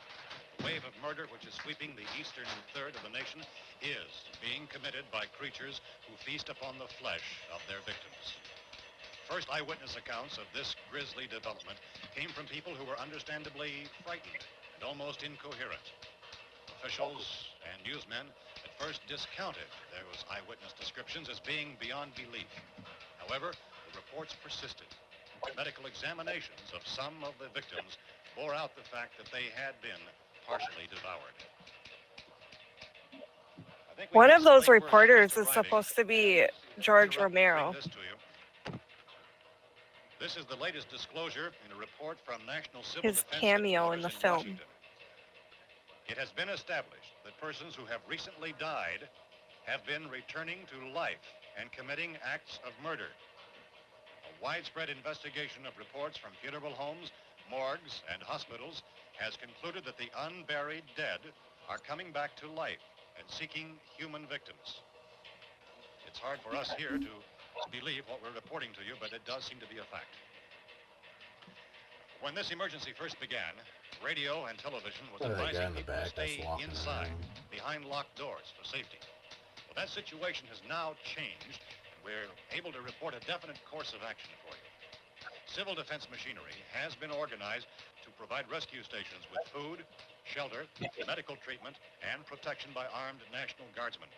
The wave of murder which is sweeping the eastern third of the nation is being committed by creatures who feast upon the flesh of their victims. First eyewitness accounts of this grisly development came from people who were understandably frightened and almost incoherent. Officials and newsmen at first discounted those eyewitness descriptions as being beyond belief. However, the reports persisted. Medical examinations of some of the victims bore out the fact that they had been partially devoured. One of those reporters is supposed to be George Romero. This is the latest disclosure in a report from National Civil His Defense cameo in Headquarters the in film. Washington. It has been established that persons who have recently died have been returning to life and committing acts of murder. A widespread investigation of reports from funeral homes, morgues, and hospitals has concluded that the unburied dead are coming back to life and seeking human victims. It's hard for us here to believe what we're reporting to you, but it does seem to be a fact. When this emergency first began, radio and television was advising people to stay inside, behind locked doors for safety. Well, that situation has now changed, and we're able to report a definite course of action for you. Civil defense machinery has been organized to provide rescue stations with food, shelter, medical treatment, and protection by armed National Guardsmen.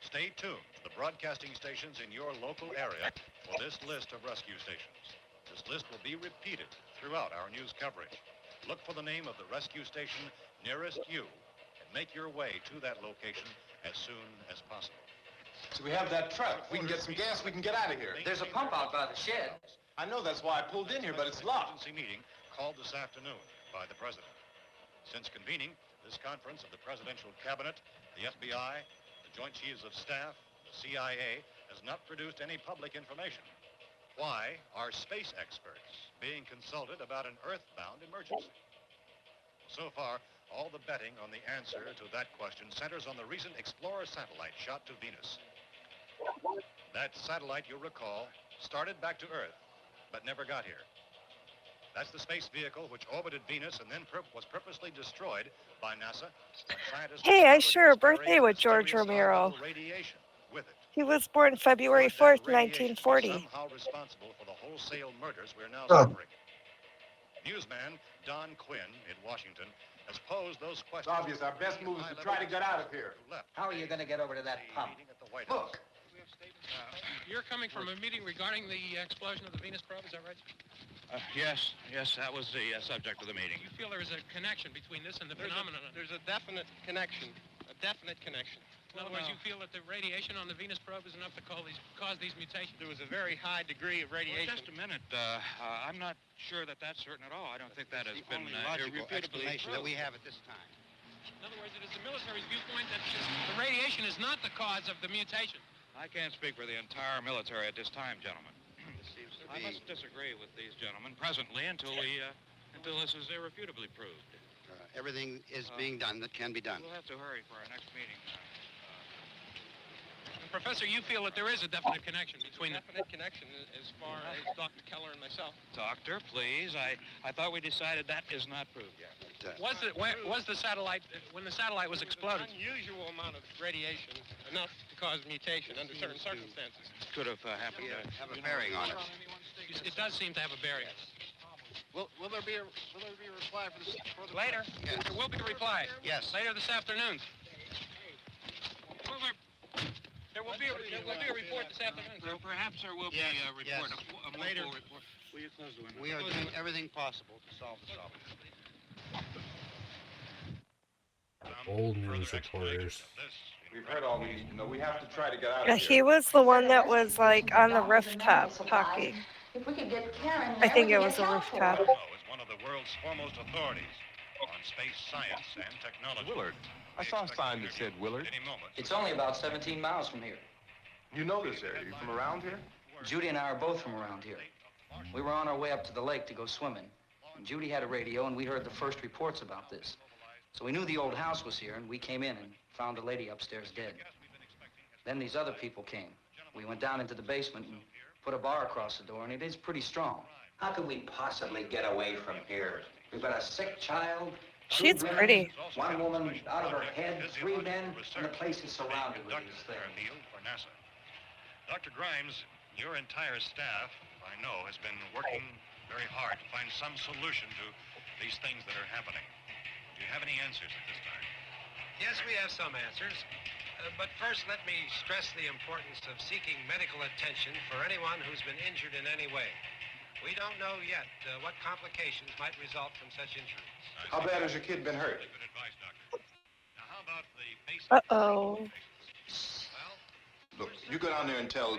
Stay tuned to the broadcasting stations in your local area for this list of rescue stations. This list will be repeated throughout our news coverage. Look for the name of the rescue station nearest you and make your way to that location as soon as possible. So we have that truck. If we can get some gas, we can get out of here. There's a pump out by the shed. I know, that's why I pulled in here, but it's locked. Emergency meeting called this afternoon by the President. Since convening this conference of the Presidential Cabinet, the FBI, the Joint Chiefs of Staff, the CIA, has not produced any public information. Why are space experts being consulted about an Earthbound emergency? So far, all the betting on the answer to that question centers on the recent Explorer satellite shot to Venus. That satellite, you'll recall, started back to Earth, but never got here. That's the space vehicle which orbited Venus and then was purposely destroyed by NASA. Hey, I share a birthday with George Romero. He was born February 4th, 1940. Somehow responsible for the wholesale murders we're now Oh. suffering. Newsman Don Quinn in Washington has posed those It's questions. obvious our best move is to try to get out of here. How are you going to get over to that pump? Look. You're coming from a meeting regarding the explosion of the Venus probe, is that right? Yes, that was the subject of the meeting. You feel there is a connection between this and the phenomenon? There's a definite connection. In other words, you feel that the radiation on the Venus probe is enough to cause these mutations? There was a very high degree of radiation. Well, just a minute. I'm not sure that that's certain at all. I don't think that has been logical irrefutably explanation that proved. we have at this time. In other words, it is the military's viewpoint that the radiation is not the cause of the mutation. I can't speak for the entire military at this time, gentlemen. This seems to I be... must disagree with these gentlemen presently until this is irrefutably proved. everything is being done that can be done. We'll have to hurry for our next meeting. Professor, you feel that there is a definite connection between the... Definite connection as far as Dr. Keller and myself. Doctor, please. I thought we decided that is not proved yet. Was the satellite, when the satellite was exploded? An unusual amount of radiation, enough to cause mutation under certain circumstances. Could have happened. Have a bearing on it. It does seem to have a bearing. Will there be a reply for this? Later? Yes. There will be a reply. Yes. Later this afternoon. There will be a report this afternoon. Perhaps there will be a report. Yes. A later report. Will you close the window? We are doing everything possible to solve the problem. Old news reporters. We've heard all we need to know. We have to try to get out Yeah, of here. he was the one that was like on the rooftop talking. If we could get Karen I think it was a rooftop. Is one of the world's foremost authorities on space science and technology. Willard. I saw a sign that said Willard. Any moment. It's only about 17 miles from here. You know this area. You from around here? Judy and I are both from around here. We were on our way up to the lake to go swimming. And Judy had a radio, and we heard the first reports about this. So we knew the old house was here, and we came in and found the lady upstairs dead. Then these other people came. We went down into the basement and put a bar across the door, and it is pretty strong. How could we possibly get away from here? We've got a sick child. She's pretty. One woman out of her head, 3 men, and the place is surrounded with these things. For NASA. Dr. Grimes, your entire staff, I know, has been working very hard to find some solution to these things that are happening. Do you have any answers at this time? Yes, we have some answers. But first, let me stress the importance of seeking medical attention for anyone who's been injured in any way. We don't know yet what complications might result from such injuries. How bad has your kid been hurt? Now, how about the basic Uh-oh. Look, you go down there and tell,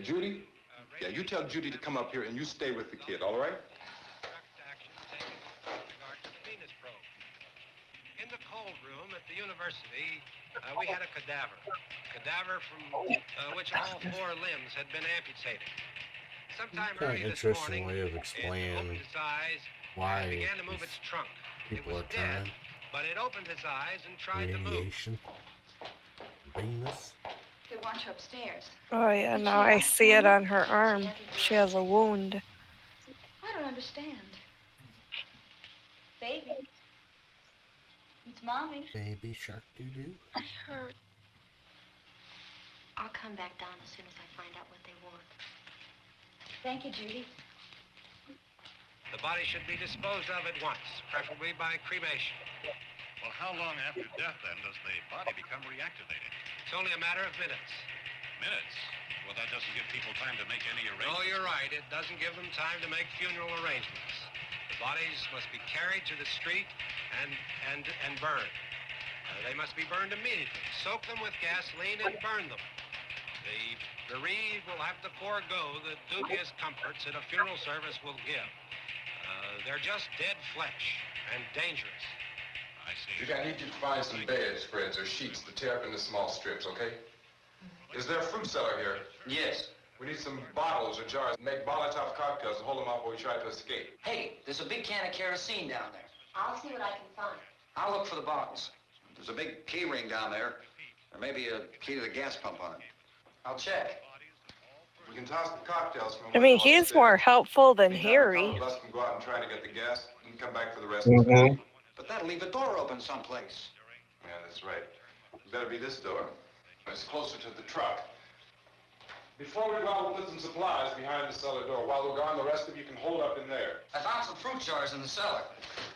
Judy? Yeah, you tell Judy to come up here and you stay with the kid, all right? In the cold room at the university, we had a cadaver from which all 4 limbs had been amputated. Sometime Kind early of this interesting morning, way of it explaining opened its eyes why and began to move its trunk. It people was are dead, turning but it opened its eyes and tried to move. radiation. Venus. They want you upstairs. Oh yeah, now I see it on her arm. She has a wound. I don't understand. Baby. It's Mommy. Baby shark doo-doo. I hurt. I'll come back down as soon as I find out what they want. Thank you, Judy. The body should be disposed of at once, preferably by cremation. Well, how long after death, then, does the body become reactivated? It's only a matter of minutes. Minutes? Well, that doesn't give people time to make any arrangements. Oh, you're right. It doesn't give them time to make funeral arrangements. The bodies must be carried to the street and burned. They must be burned immediately. Soak them with gasoline and burn them. The bereaved will have to forego the dubious comforts that a funeral service will give. They're just dead flesh and dangerous. I see. I need you to find some bedspreads or sheets to tear up into small strips, okay? Is there a fruit cellar here? Yes. We need some bottles or jars. Make Molotov cocktails and hold them up while we try to escape. Hey, there's a big can of kerosene down there. I'll see what I can find. I'll look for the bottles. There's a big key ring down there. There may be a key to the gas pump on it. I'll check. We can toss the cocktails from I mean, he's more helpful than Harry. Bus can go out and try to get the gas and come back for the rest Mhm. of the night. But that'll leave a door open someplace. Yeah, that's right. It better be this door. It's closer to the truck. Before we go, we'll put some supplies behind the cellar door. While we're gone, the rest of you can hold up in there. I found some fruit jars in the cellar.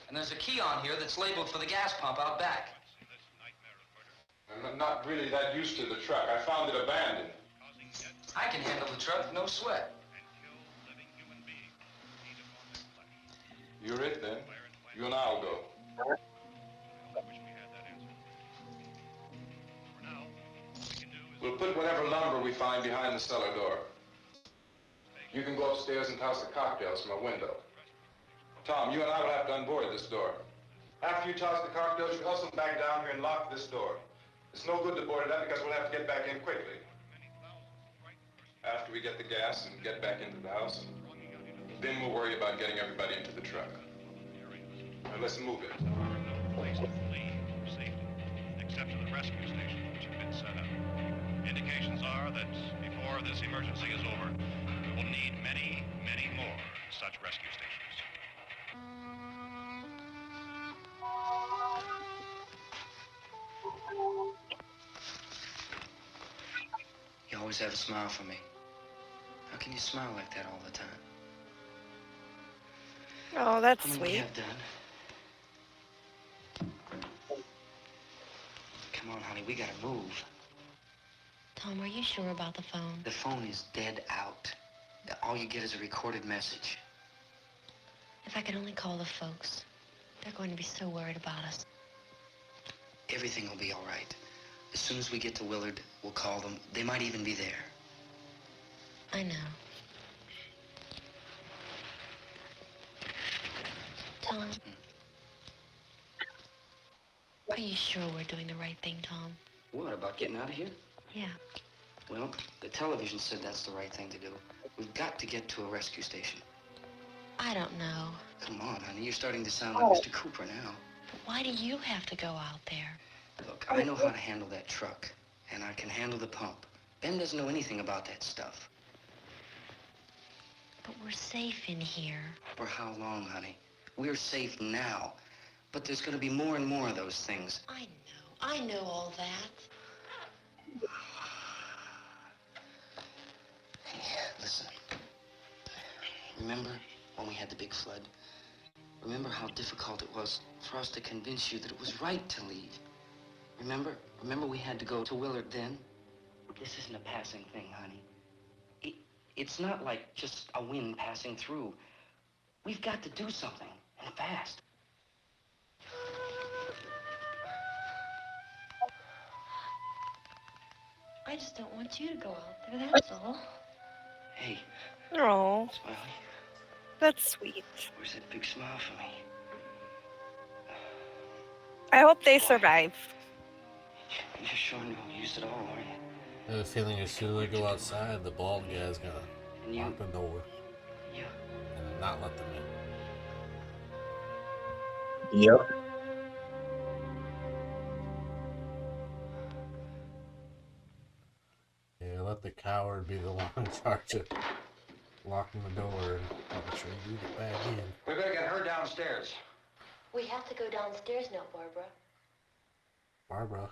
And there's a key on here that's labeled for the gas pump out back. I'm not really that used to the truck. I found it abandoned. I can handle the truck, no sweat. You're it, then. You and I'll go. We'll put whatever lumber we find behind the cellar door. You can go upstairs and toss the cocktails from a window. Tom, you and I will have to unboard this door. After you toss the cocktails, you hustle back down here and lock this door. It's no good to board it up because we'll have to get back in quickly. After we get the gas and get back into the house, then we'll worry about getting everybody into the truck. Now let's move it. Place to flee for safety, except to the rescue stations which have been set up. Indications are that before this emergency is over, we will need many, many more such rescue stations. You always have a smile for me. How can you smile like that all the time? Oh, that's How many sweet. we have done? Come on, honey, we gotta move. Tom, are you sure about the phone? The phone is dead out. All you get is a recorded message. If I could only call the folks. They're going to be so worried about us. Everything will be all right. As soon as we get to Willard, we'll call them. They might even be there. I know. Tom? Are you sure we're doing the right thing, Tom? What, about getting out of here? Yeah. Well, the television said that's the right thing to do. We've got to get to a rescue station. I don't know. Come on, honey, you're starting to sound like Mr. Cooper now. But why do you have to go out there? Look, I know how to handle that truck, and I can handle the pump. Ben doesn't know anything about that stuff. But we're safe in here. For how long, honey? We're safe now. But there's gonna be more and more of those things. I know all that. Hey, listen. Remember when we had the big flood? Remember how difficult it was for us to convince you that it was right to leave? Remember? Remember we had to go to Willard then? This isn't a passing thing, honey. It's not like just a wind passing through. We've got to do something, and fast. I I just don't want you to go out there, that's all. Hey, Oh, Smiley, that's sweet. where's that big smile for me? I hope they survive. You're sure no use at all, are you? I have a feeling as soon as I go outside, the bald guy's gonna lock the door. Yeah. And not let them in. Yep. Yeah, let the coward be the one in charge of locking the door and making sure you get back in. We better get her downstairs. We have to go downstairs now, Barbara. Barbara.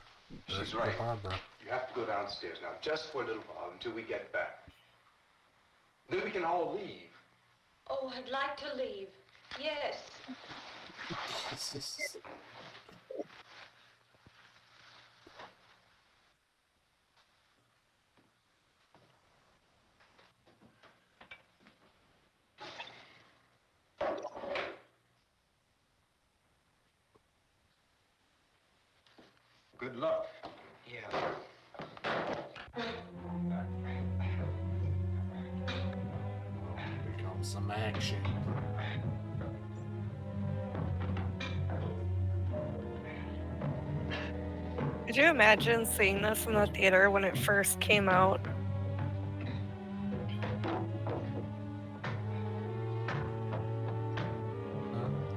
She's right. Barbara. You have to go downstairs now, just for a little while, until we get back. Then we can all leave. Oh, I'd like to leave. Yes. Good luck. Yeah. Here comes some action. Could you imagine seeing this in the theater when it first came out?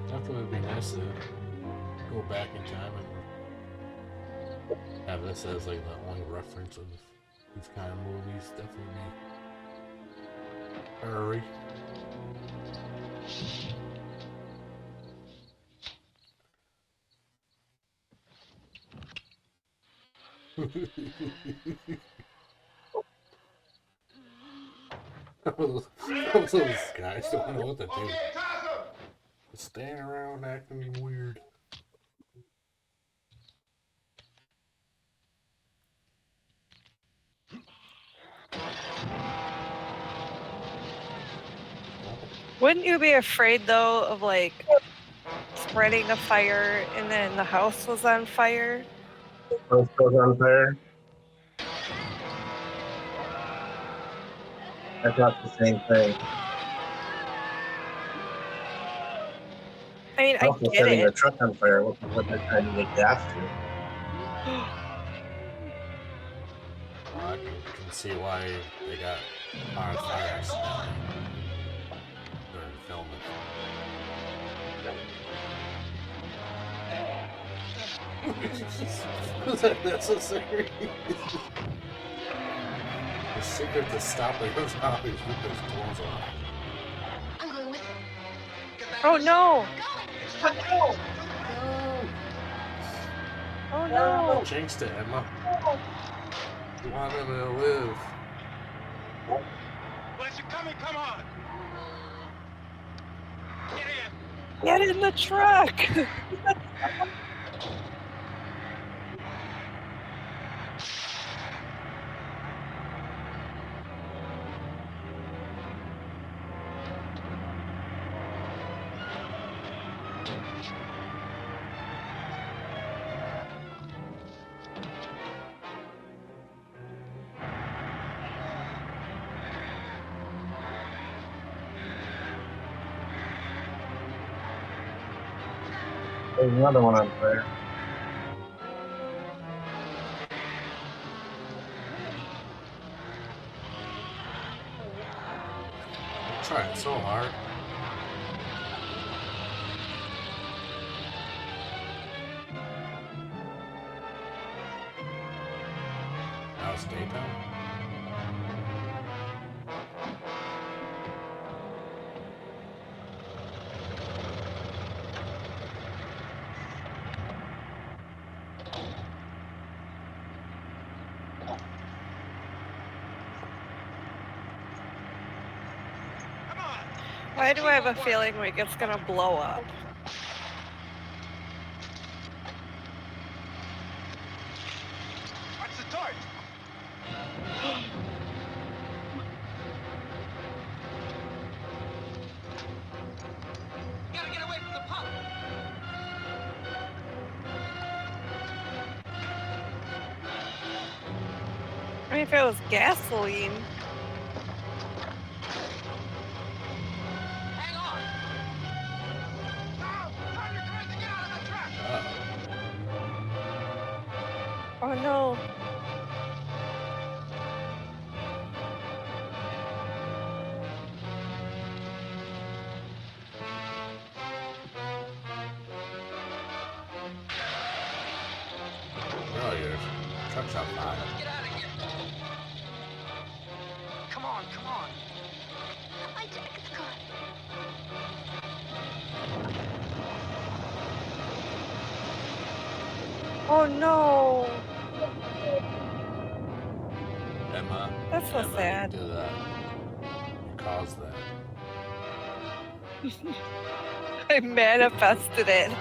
Definitely would be nice to go back in time and have this as like the only reference of these kind of movies. Definitely hurry. Those guys don't know what to do. Standing around acting weird. Wouldn't you be afraid, though, of, like, spreading a fire and then the house was on fire? House goes on fire. That's not the same thing. I mean, I House was get setting it. the truck on fire, which is what they're trying to get gas to. I can see why they got on fire accidentally during filming. Was that necessary? The secret to stopping those zombies with those clothes on. I'm going with him. Oh, no! No! Oh, no! Jinxed it, Emma. You want him to live. Well, if you're coming, come on. Get in the truck! There's another one on fire. I'm trying so hard. Now it's daytime. Why do I have a feeling like it's gonna blow up? Watch the torch. Gotta get away from the pump. mean, if it was gasoline. Hang on! Now, turn your crank and get out of the truck! Oh no. Oh, your truck's on fire. Let's get out of here! Come on, come on! My jacket's caught. Oh no. Emma. That's so Emma, sad. you did that. You caused that. I manifested it.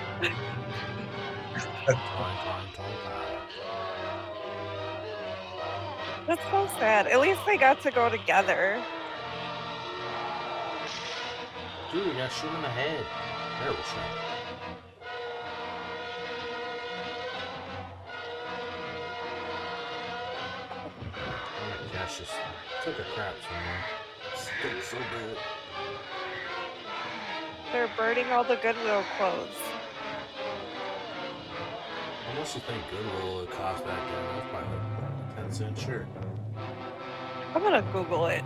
That's so sad. At least they got to go together. Dude, you got shoot in the head. Terrible shot. Oh my gosh, just took a crap somewhere. Stinks so bad. They're burning all the Goodwill clothes. How much do you think Goodwill would cost back then? That's probably like a 10-cent shirt. I'm gonna Google it.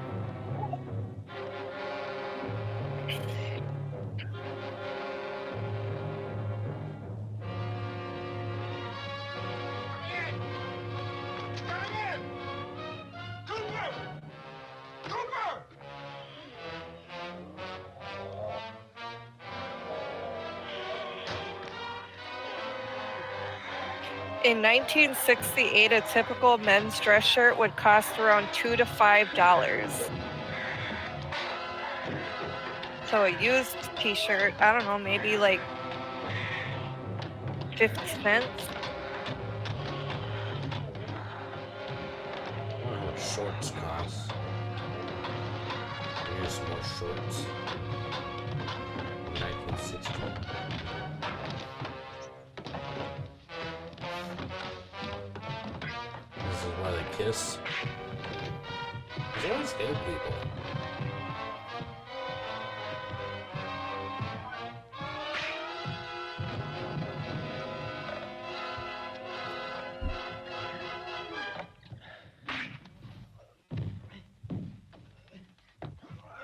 In 1968, a typical men's dress shirt would cost around $2 to $5. So a used t-shirt, I don't know, maybe like 50 cents. I wonder how much shorts cost. Here's some more shorts. 1960. This is why they kiss. There's always gay people.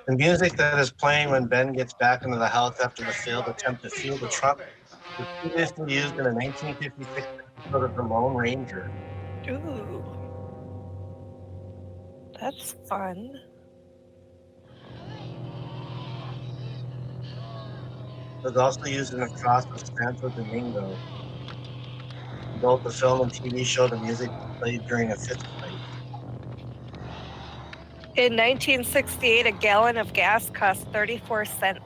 The music that is playing when Ben gets back into the house after the failed attempt to steal the truck was previously used in a 1956 episode of The Lone Ranger. Ooh. That's fun. It was also used in the cross of Santo Domingo. In both the film and TV show, the music was played during a fist fight. In 1968, a gallon of gas cost 34 cents.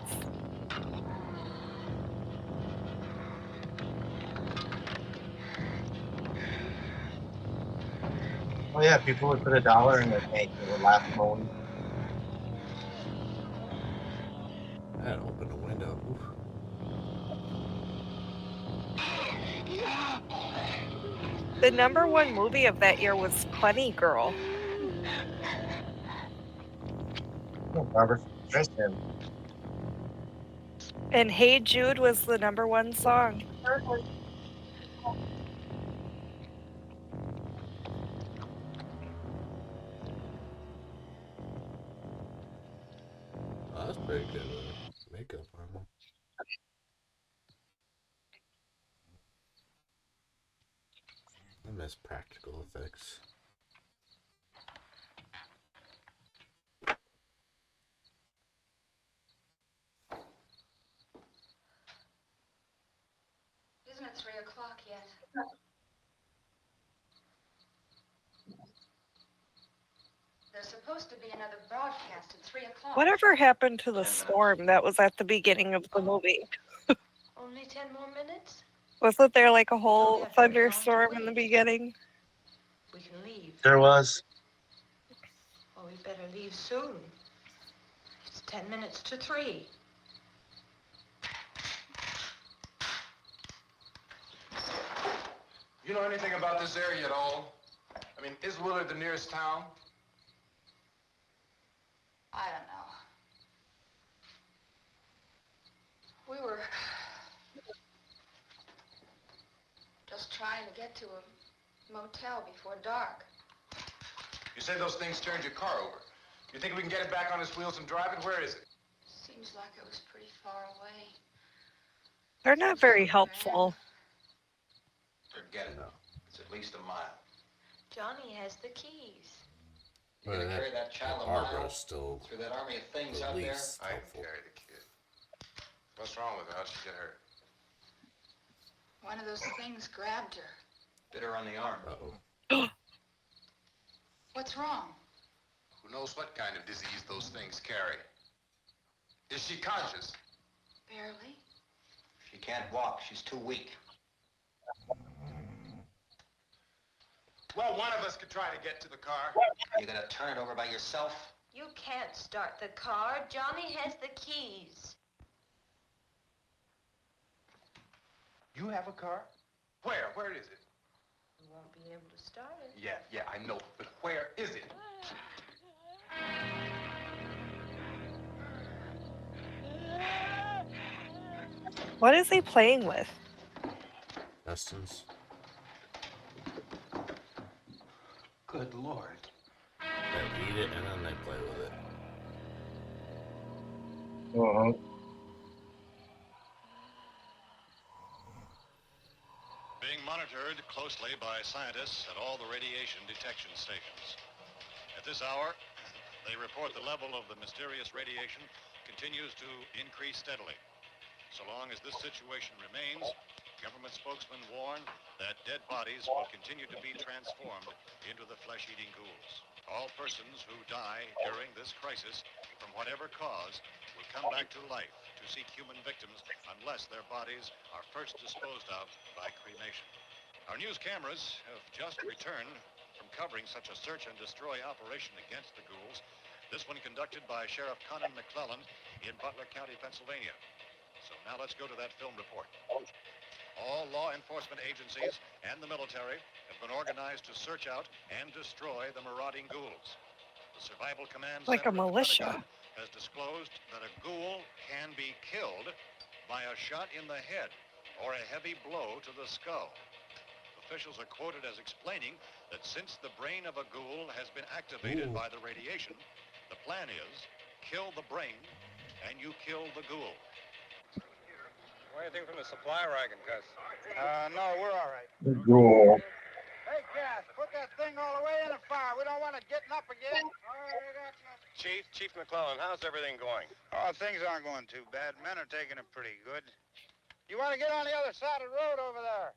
Oh yeah, people would put $1 in their tank. It would last long. I had to open the window. Oof. The #1 movie of that year was Funny Girl. Oh, Barbara Streisand. And Hey Jude was the #1 song. Oh, that's pretty good makeup on them. I miss practical effects. Isn't it 3 o'clock yet? There's supposed to be another broadcast at 3 o'clock. Whatever happened to the storm that was at the beginning of the movie? Only 10 more minutes? Wasn't there like a whole thunderstorm in the beginning? We can leave. There was. Well, we better leave soon. It's 10 minutes to 3. You know anything about this area at all? I mean, is Willard the nearest town? I don't know. We were just trying to get to a motel before dark. You say those things turned your car over. You think we can get it back on its wheels and drive it? Where is it? Seems like it was pretty far away. They're not very helpful. Forget it. It's at least a mile. Johnny has the keys. You're gonna carry that child a Barbara mile is still through that army of things the out there? least I can helpful. carry the kid. What's wrong with her? How'd she get hurt? One of those things grabbed her. Bit her on the arm. Uh-oh. What's wrong? Who knows what kind of disease those things carry? Is she conscious? Barely. She can't walk. She's too weak. Well, one of us could try to get to the car. You gonna turn it over by yourself? You can't start the car. Johnny has the keys. You have a car? Where? Where is it? You won't be able to start it. Yeah, I know. But where is it? What is he playing with? Dustin's. Good Lord. They eat it and then they play with it. Being monitored closely by scientists at all the radiation detection stations. At this hour, they report the level of the mysterious radiation continues to increase steadily. So long as this situation remains, government spokesmen warn that dead bodies will continue to be transformed into the flesh-eating ghouls. All persons who die during this crisis, from whatever cause, will come back to life to seek human victims unless their bodies are first disposed of by cremation. Our news cameras have just returned from covering such a search and destroy operation against the ghouls. This one conducted by Sheriff Conan McClellan in Butler County, Pennsylvania. So now let's go to that film report. All law enforcement agencies and the military have been organized to search out and destroy the marauding ghouls. The Survival Command Like a Center of the militia. Pentagon has disclosed that a ghoul can be killed by a shot in the head or a heavy blow to the skull. Officials are quoted as explaining that since the brain of a ghoul has been activated by the radiation, the plan is kill the brain and you kill the ghoul. Anything from the supply wagon, Gus? No, we're all right. Ghoul. Hey, Cass, put that thing all the way in the fire. We don't want it getting up again. Chief McClellan, how's everything going? Oh, things aren't going too bad. Men are taking it pretty good. You want to get on the other side of the road over there?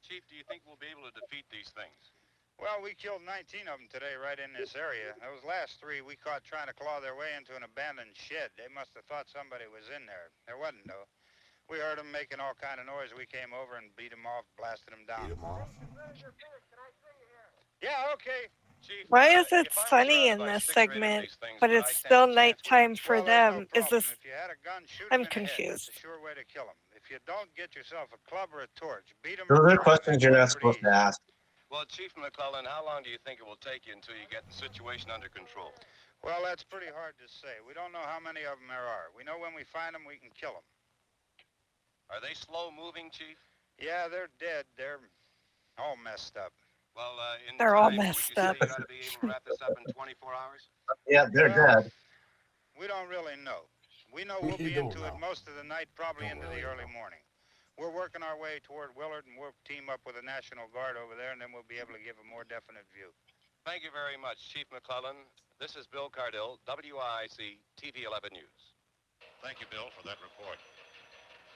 Chief, do you think we'll be able to defeat these things? Well, we killed 19 of them today right in this area. Those last 3 we caught trying to claw their way into an abandoned shed. They must have thought somebody was in there. There wasn't, though. We heard them making all kind of noise. We came over and beat them off, blasted them down. Beat them off? Yeah, okay. Chief, Why is it sunny in this segment, but it's still nighttime for them? Is this... If you had a gun, shoot 'em I'm in the head. confused. That's a sure way to kill them. If you don't, get yourself a club or a torch. Beat them. Those are questions you're not supposed to ask. Well, Chief McClellan, how long do you think it will take you until you get the situation under control? Well, that's pretty hard to say. We don't know how many of them there are. We know when we find them, we can kill them. Are they slow moving, Chief? Yeah, they're dead. They're all messed up. Well, in They're all time, messed would you up. say you ought to be able to wrap this up in 24 hours? Yeah, they're dead. We don't really know. We know we'll be into it most of the night, probably into the early morning. We're working our way toward Willard, and we'll team up with the National Guard over there, and then we'll be able to give a more definite view. Thank you very much, Chief McClellan. This is Bill Cardill, WIC TV 11 News. Thank you, Bill, for that report.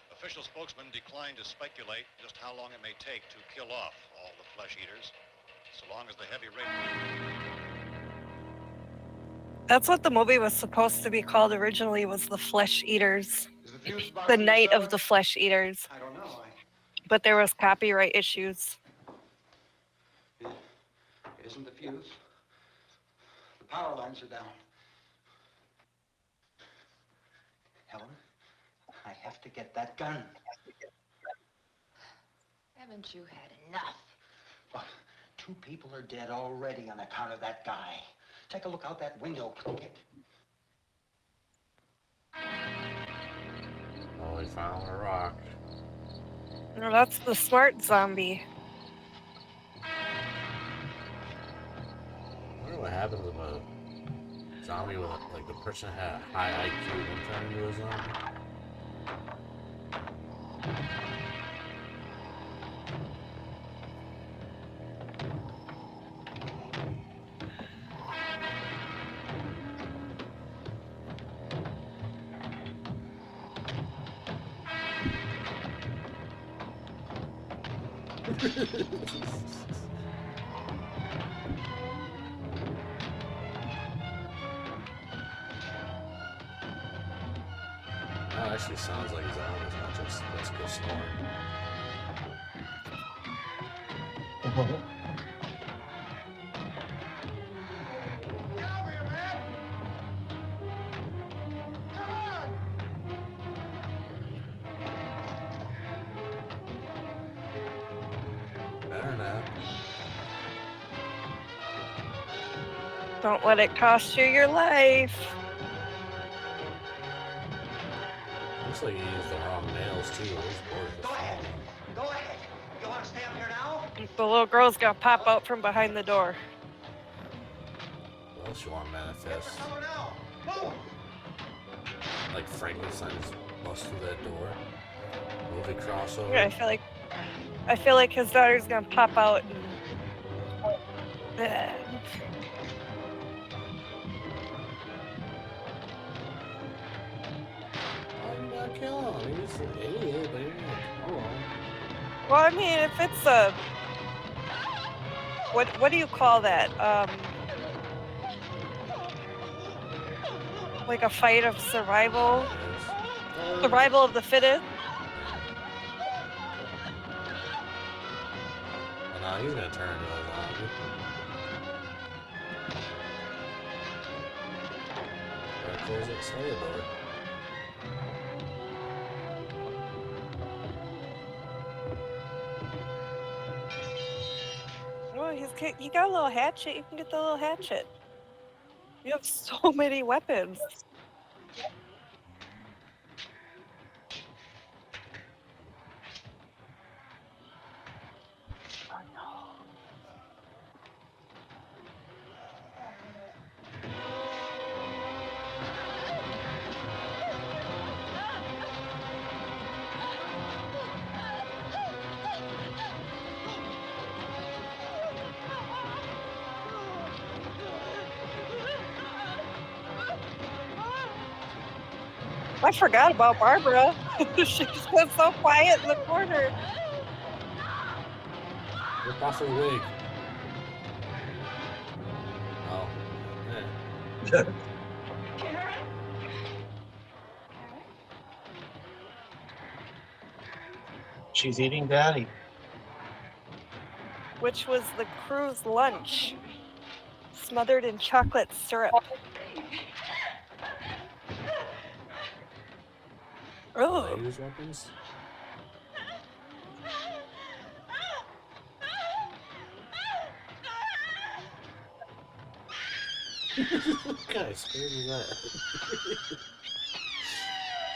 Official spokesman declined to speculate just how long it may take to kill off all the flesh eaters, so long as the heavy rain... That's what the movie was supposed to be called originally, was The Flesh Eaters. The Night of the Flesh Eaters. I don't know. But there was copyright issues. It isn't the fuse. The power lines are down. Helen, I have to get that gun. Haven't you had enough? What? 2 people are dead already on account of that guy. Take a look out that window, Plunkett. Oh, we found a rock. No, that's the smart zombie. I wonder what happens when a zombie with like the person had a high IQ and turned into a zombie. That actually sounds like zombies, not just Jessica snoring. Better not. Don't let it cost you your life. Looks like you used the wrong nails too. Go ahead. Go ahead. You want to stay up here now? The little girl's gonna pop out from behind the door. What else you want to manifest? Cover now. Move. Like Frankenstein just bust through that door. Movie crossover. Yeah, I feel like his daughter's gonna pop out and Why you not kill him? He's an idiot, but you're gonna kill him. well, I mean, if it's a what do you call that? Like a fight of survival? Survival of the fittest? And now he's gonna turn into a zombie. Gotta close that cellar door. Well, you got a little hatchet. You can get the little hatchet. You have so many weapons. I forgot about Barbara. She just been so quiet in the corner. Rip off her wig. Oh. Yeah. She's eating daddy. Which was the crew's lunch. Smothered in chocolate syrup. Oh. Use weapons? What kind of scream is that?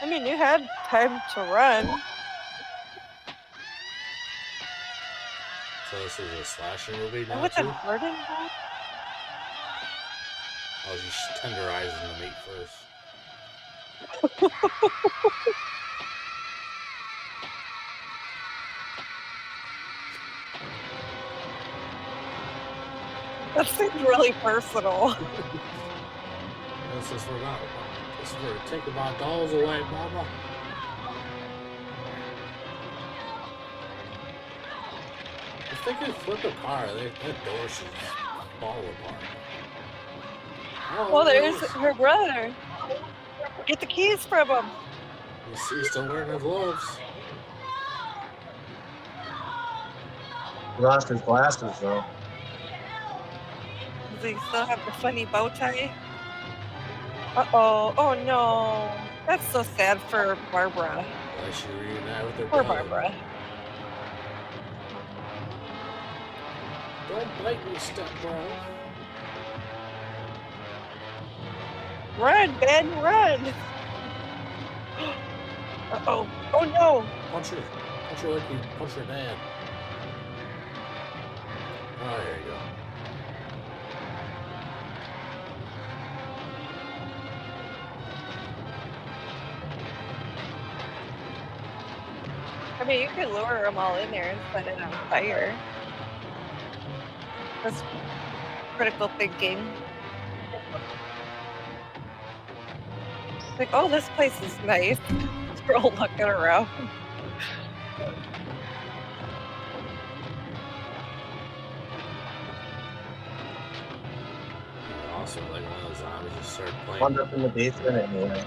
I mean, you had time to run. So this is a slasher movie now With too? the garden? Oh, she's tenderizing the meat first. That seems really personal. This is for taking my dolls away, Mama. If they could flip a car, that door should fall apart. Oh, Well, there's her brother. Get the keys from him. He's still wearing his gloves. He lost his glasses though. Does he still have the funny bow tie? Uh-oh. Oh, no. That's so sad for Barbara. Why should she reunite with her Poor brother? Barbara. Don't bite me, step bro. Run, Ben, run! Uh-oh. Oh, no! Punch her like you punch her dad. Oh, there you go. I mean, you could lure them all in there and set it on fire. That's critical thinking. Like, oh, this place is nice. We're all looking around. Also, like one of those zombies just started playing. Wound up in the basement anyway.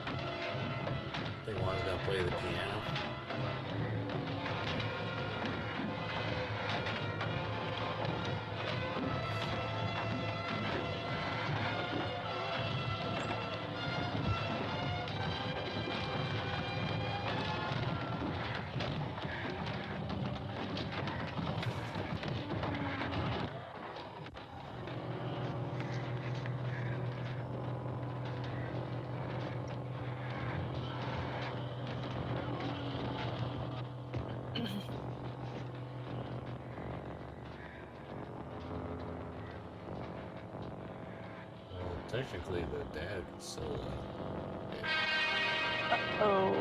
I think one's gonna play the piano. Well, technically, the dad can still. Oh.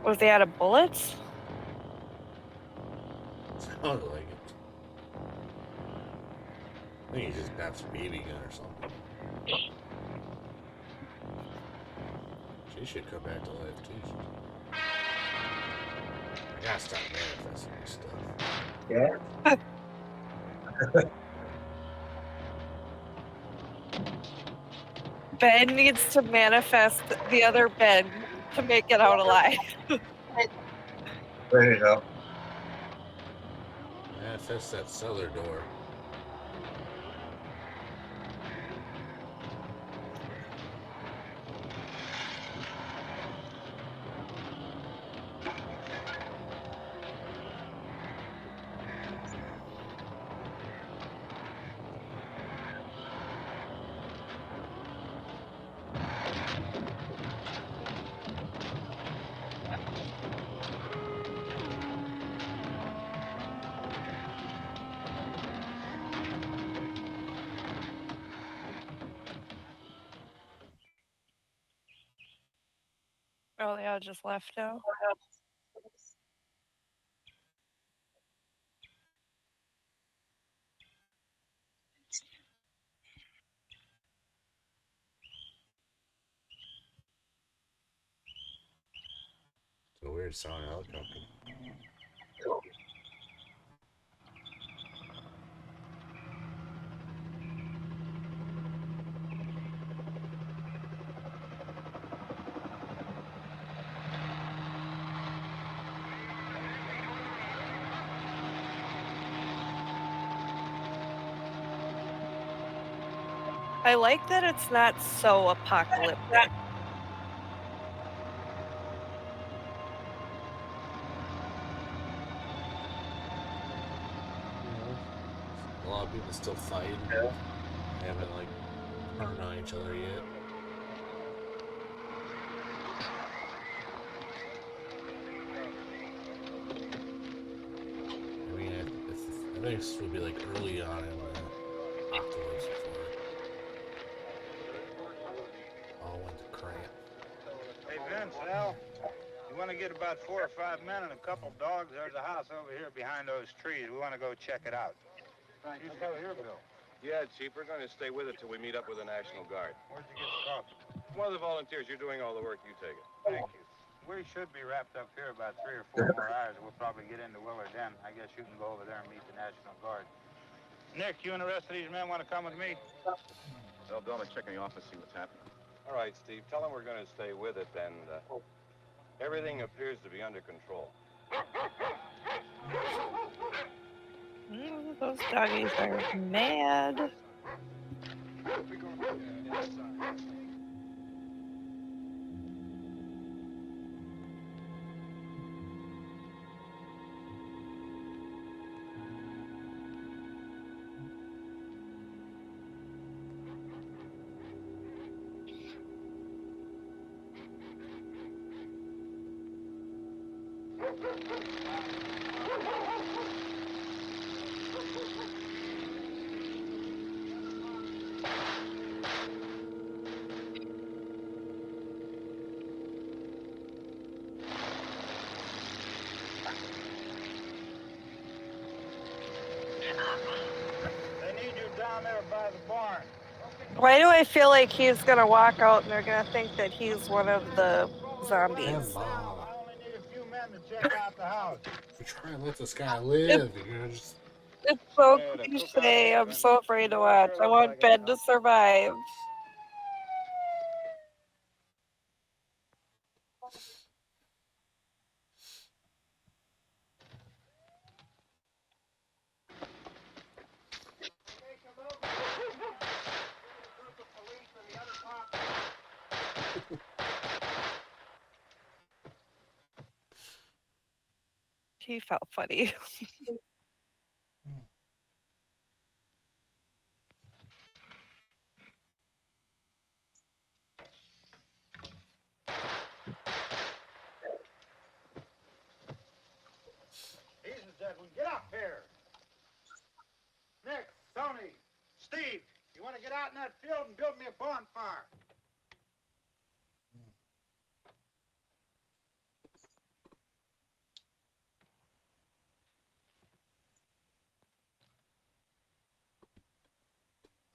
Was he out of bullets? Sounded like it. I think he just got some BB gun or something. She should come back to life too. I gotta stop manifesting this stuff. Yeah. Ben needs to manifest the other Ben to make it out alive. There you go. Manifest that cellar door. Oh, they all just left now. It's a weird sound helicopter. I like that it's not so apocalyptic. A lot of people still fighting. They haven't like turned on each other yet. I mean, I think this would be like early on in the apocalypse before all went to crap. Hey, Vince, Al, you want to get about 4 or 5 men and a couple dogs? There's a house over here behind those trees. We want to go check it out. You go here, Bill. Yeah, Chief, we're going to stay with it till we meet up with the National Guard. Where'd you get the coffee? One of the volunteers, you're doing all the work, you take it. Thank you. We should be wrapped up here about 3 or 4 more hours. We'll probably get into Willard then. I guess you can go over there and meet the National Guard. Nick, you and the rest of these men want to come with me? Tell Bill to check in the office, see what's happening. All right, Steve, tell him we're going to stay with it, and everything appears to be under control. Those doggies are mad. They need you down there by the barn. Why do I feel like he's gonna walk out and they're gonna think that he's one of the zombies? Emma. I only need a few men to check out the house. You try and let this guy live. You're gonna just. It's so cliche. I'm so afraid to watch. I want Ben to survive. He felt funny. Jesus, Edwin, get up here. Nick, Tony, Steve, you want to get out in that field and build me a bonfire?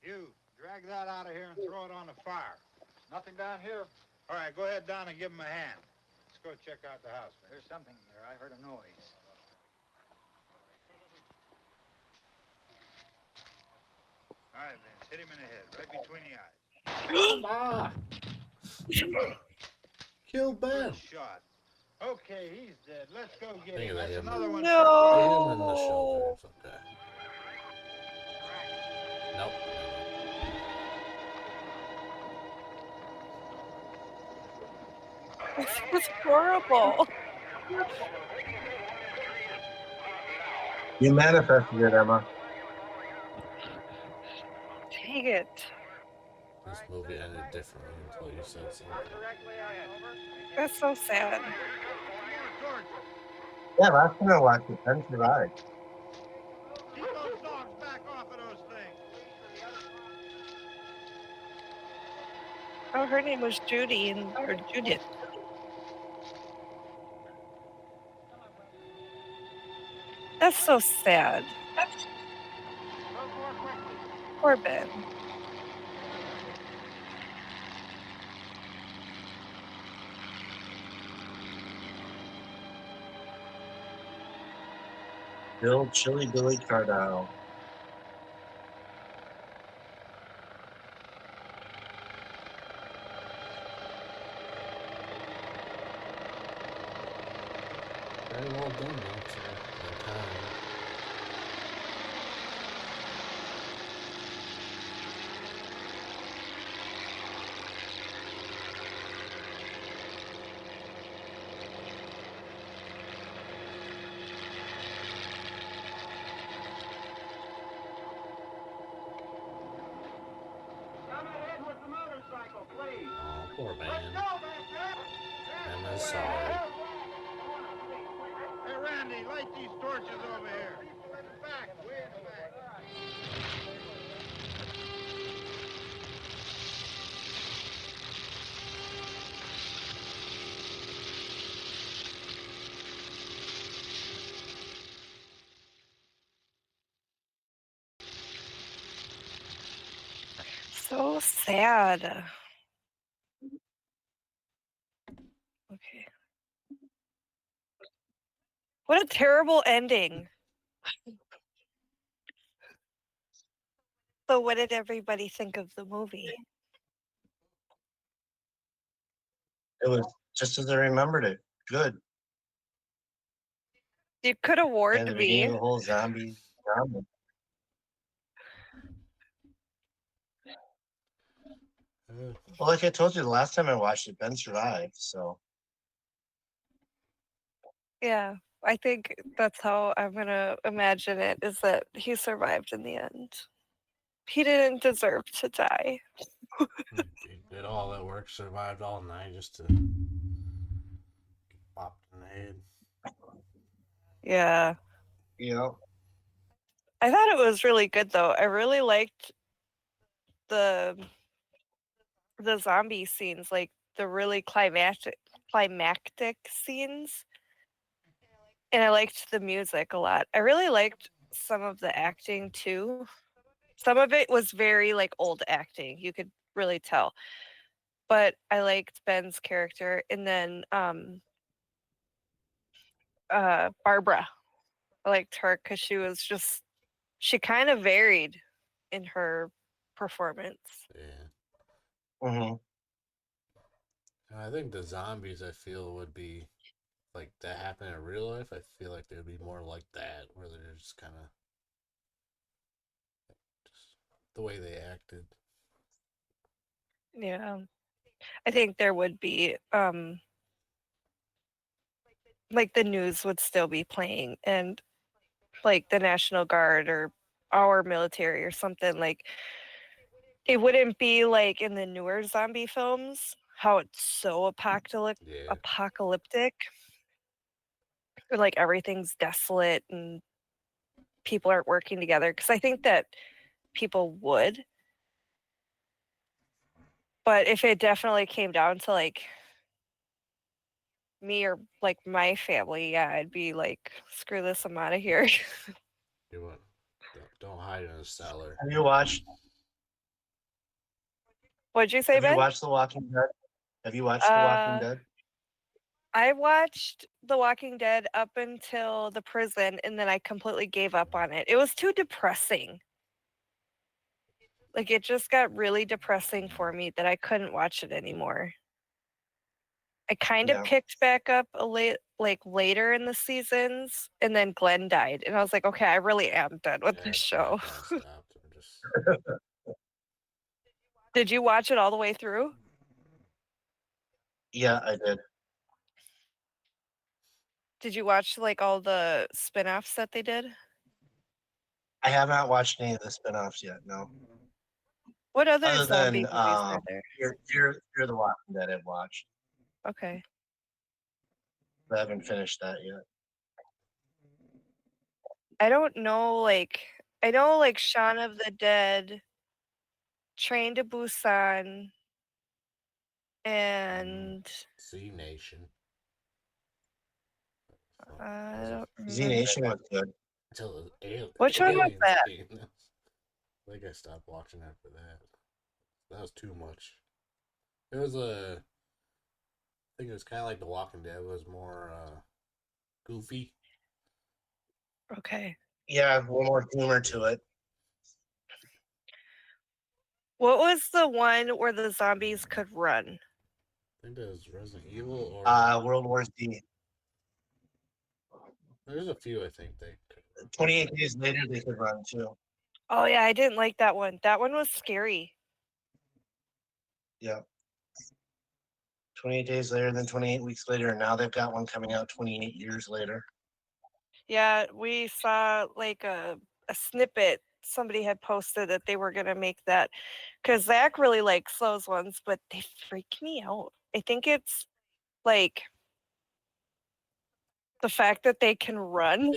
You, drag that out of here and throw it on the fire. Nothing down here. All right, go ahead down and give him a hand. Let's go check out the house. There's something there. I heard a noise. All right, Vince, hit him in the head, right between the eyes. Emma! Kill Ben! Good shot. Okay, he's dead. Let's go get Think him. of That's him. another one. No. Him in the shelter. It's okay. Nope. This is horrible. You manifested it, Emma. Dang it. This movie ended differently until you said something. That's so sad. Yeah, last time I watched it, Ben survived. Keep those dogs back off of those things. Oh, her name was Judy or Judith. That's so sad. Poor Ben. Bill Chili Billy Cardell. Very well done, though, for the time. Oh, poor man. Emma's sorry. Hey, Randy, light these torches over here. Back, way in the back. So sad. Okay. What a terrible ending. So what did everybody think of the movie? It was just as I remembered it. Good. You could have And warned the beginning me. of the whole zombie drama. Well, like I told you, the last time I watched it, Ben survived. So Yeah, I think that's how I'm gonna imagine it, is that he survived in the end. He didn't deserve to die. He did all that work, survived all night just to get popped in the head. Yeah. yeah. I thought it was really good though. I really liked the zombie scenes, like the really climactic scenes. And I liked the music a lot. I really liked some of the acting too. Some of it was very like old acting. You could really tell. But I liked Ben's character, and then Barbara. I liked her because she kind of varied in her performance. Yeah. Mm-hmm. And I think the zombies, I feel, would be like that happen in real life. I feel like they would be more like that, where they're just kind of just the way they acted. Yeah. I think there would be like the news would still be playing, and like the National Guard or our military or something. Like it wouldn't be like in the newer zombie films how it's so apocalyptic, or like everything's desolate and people aren't working together, because I think that people would. But if it definitely came down to like me or like my family, yeah, I'd be like, screw this, I'm out of here. You want don't hide in a cellar. Have you watched? What'd you say, Have you Ben? watched The Walking Dead? Have you watched The Walking Uh, Dead? I watched The Walking Dead up until the prison, and then I completely gave up on it. It was too depressing. Like it just got really depressing for me that I couldn't watch it anymore. I kind of Yeah. picked back up later in the seasons, and then Glenn died, and I was like, okay, I really am done with this show. Did you watch it all the way through? Yeah, I did. Did you watch like all the spin-offs that they did? I have not watched any of the spin-offs yet. No. What other Other zombie than movies are there? Fear the Walking Dead, I've watched. Okay. But I haven't finished that yet. I don't know, like I know like Shaun of the Dead, Train to Busan, and Z Nation. I don't Z remember Nation was good. Until the Which one was aliens that? came. I think I stopped watching after that. That was too much. It was I think it was kind of like The Walking Dead. It was more goofy. Okay. Yeah, one more humor to it. What was the one where the zombies could run? I think that was Resident Evil or World War Z. There's a few I think they 28 Days Later, they could run too. Oh yeah, I didn't like that one. That one was scary. Yeah. 28 Days Later, then 28 Weeks Later, and now they've got one coming out 28 years later. Yeah, we saw like a snippet somebody had posted that they were gonna make that, because Zach really likes those ones, but they freak me out. I think it's like the fact that they can run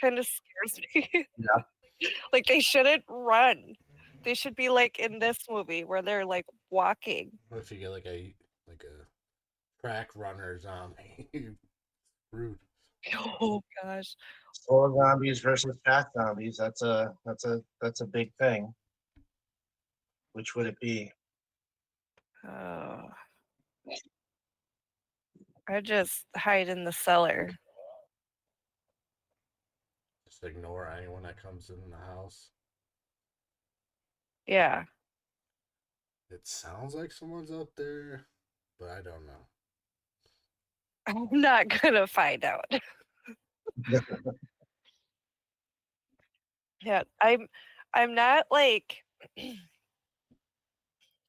kind of scares me. Yeah. Like they shouldn't run. They should be like in this movie where they're like walking. What if you get like a track runner zombie? Rude. Oh gosh. Slow zombies versus fast zombies. That's a big thing. Which would it be? Oh. I just hide in the cellar. Just ignore anyone that comes in the house. Yeah. It sounds like someone's out there, but I don't know. I'm not gonna find out. Yeah, I'm not like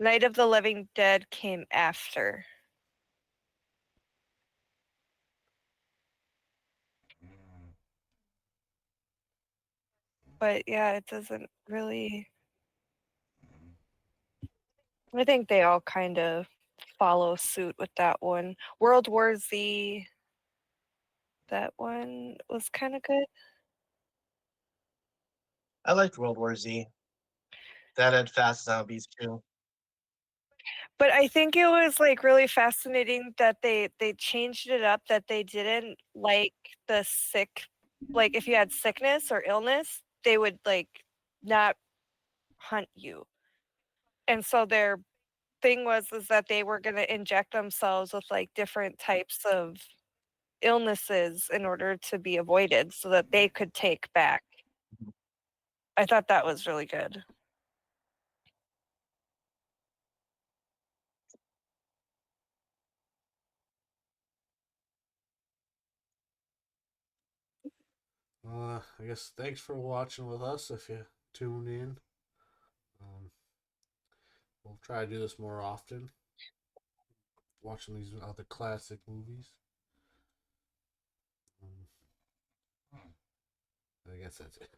Night of the Living Dead came after. But yeah, it doesn't really. I think they all kind of follow suit with that one. World War Z, that one was kind of good. I liked World War Z. That had fast zombies too. But I think it was like really fascinating that they changed it up, that they didn't like the sick, like if you had sickness or illness, they would like not hunt you. And so their thing was is that they were going to inject themselves with like different types of illnesses in order to be avoided so that they could take back. I thought that was really good. I guess thanks for watching with us if you tuned in. We'll try to do this more often. Watching these other classic movies. I guess that's it.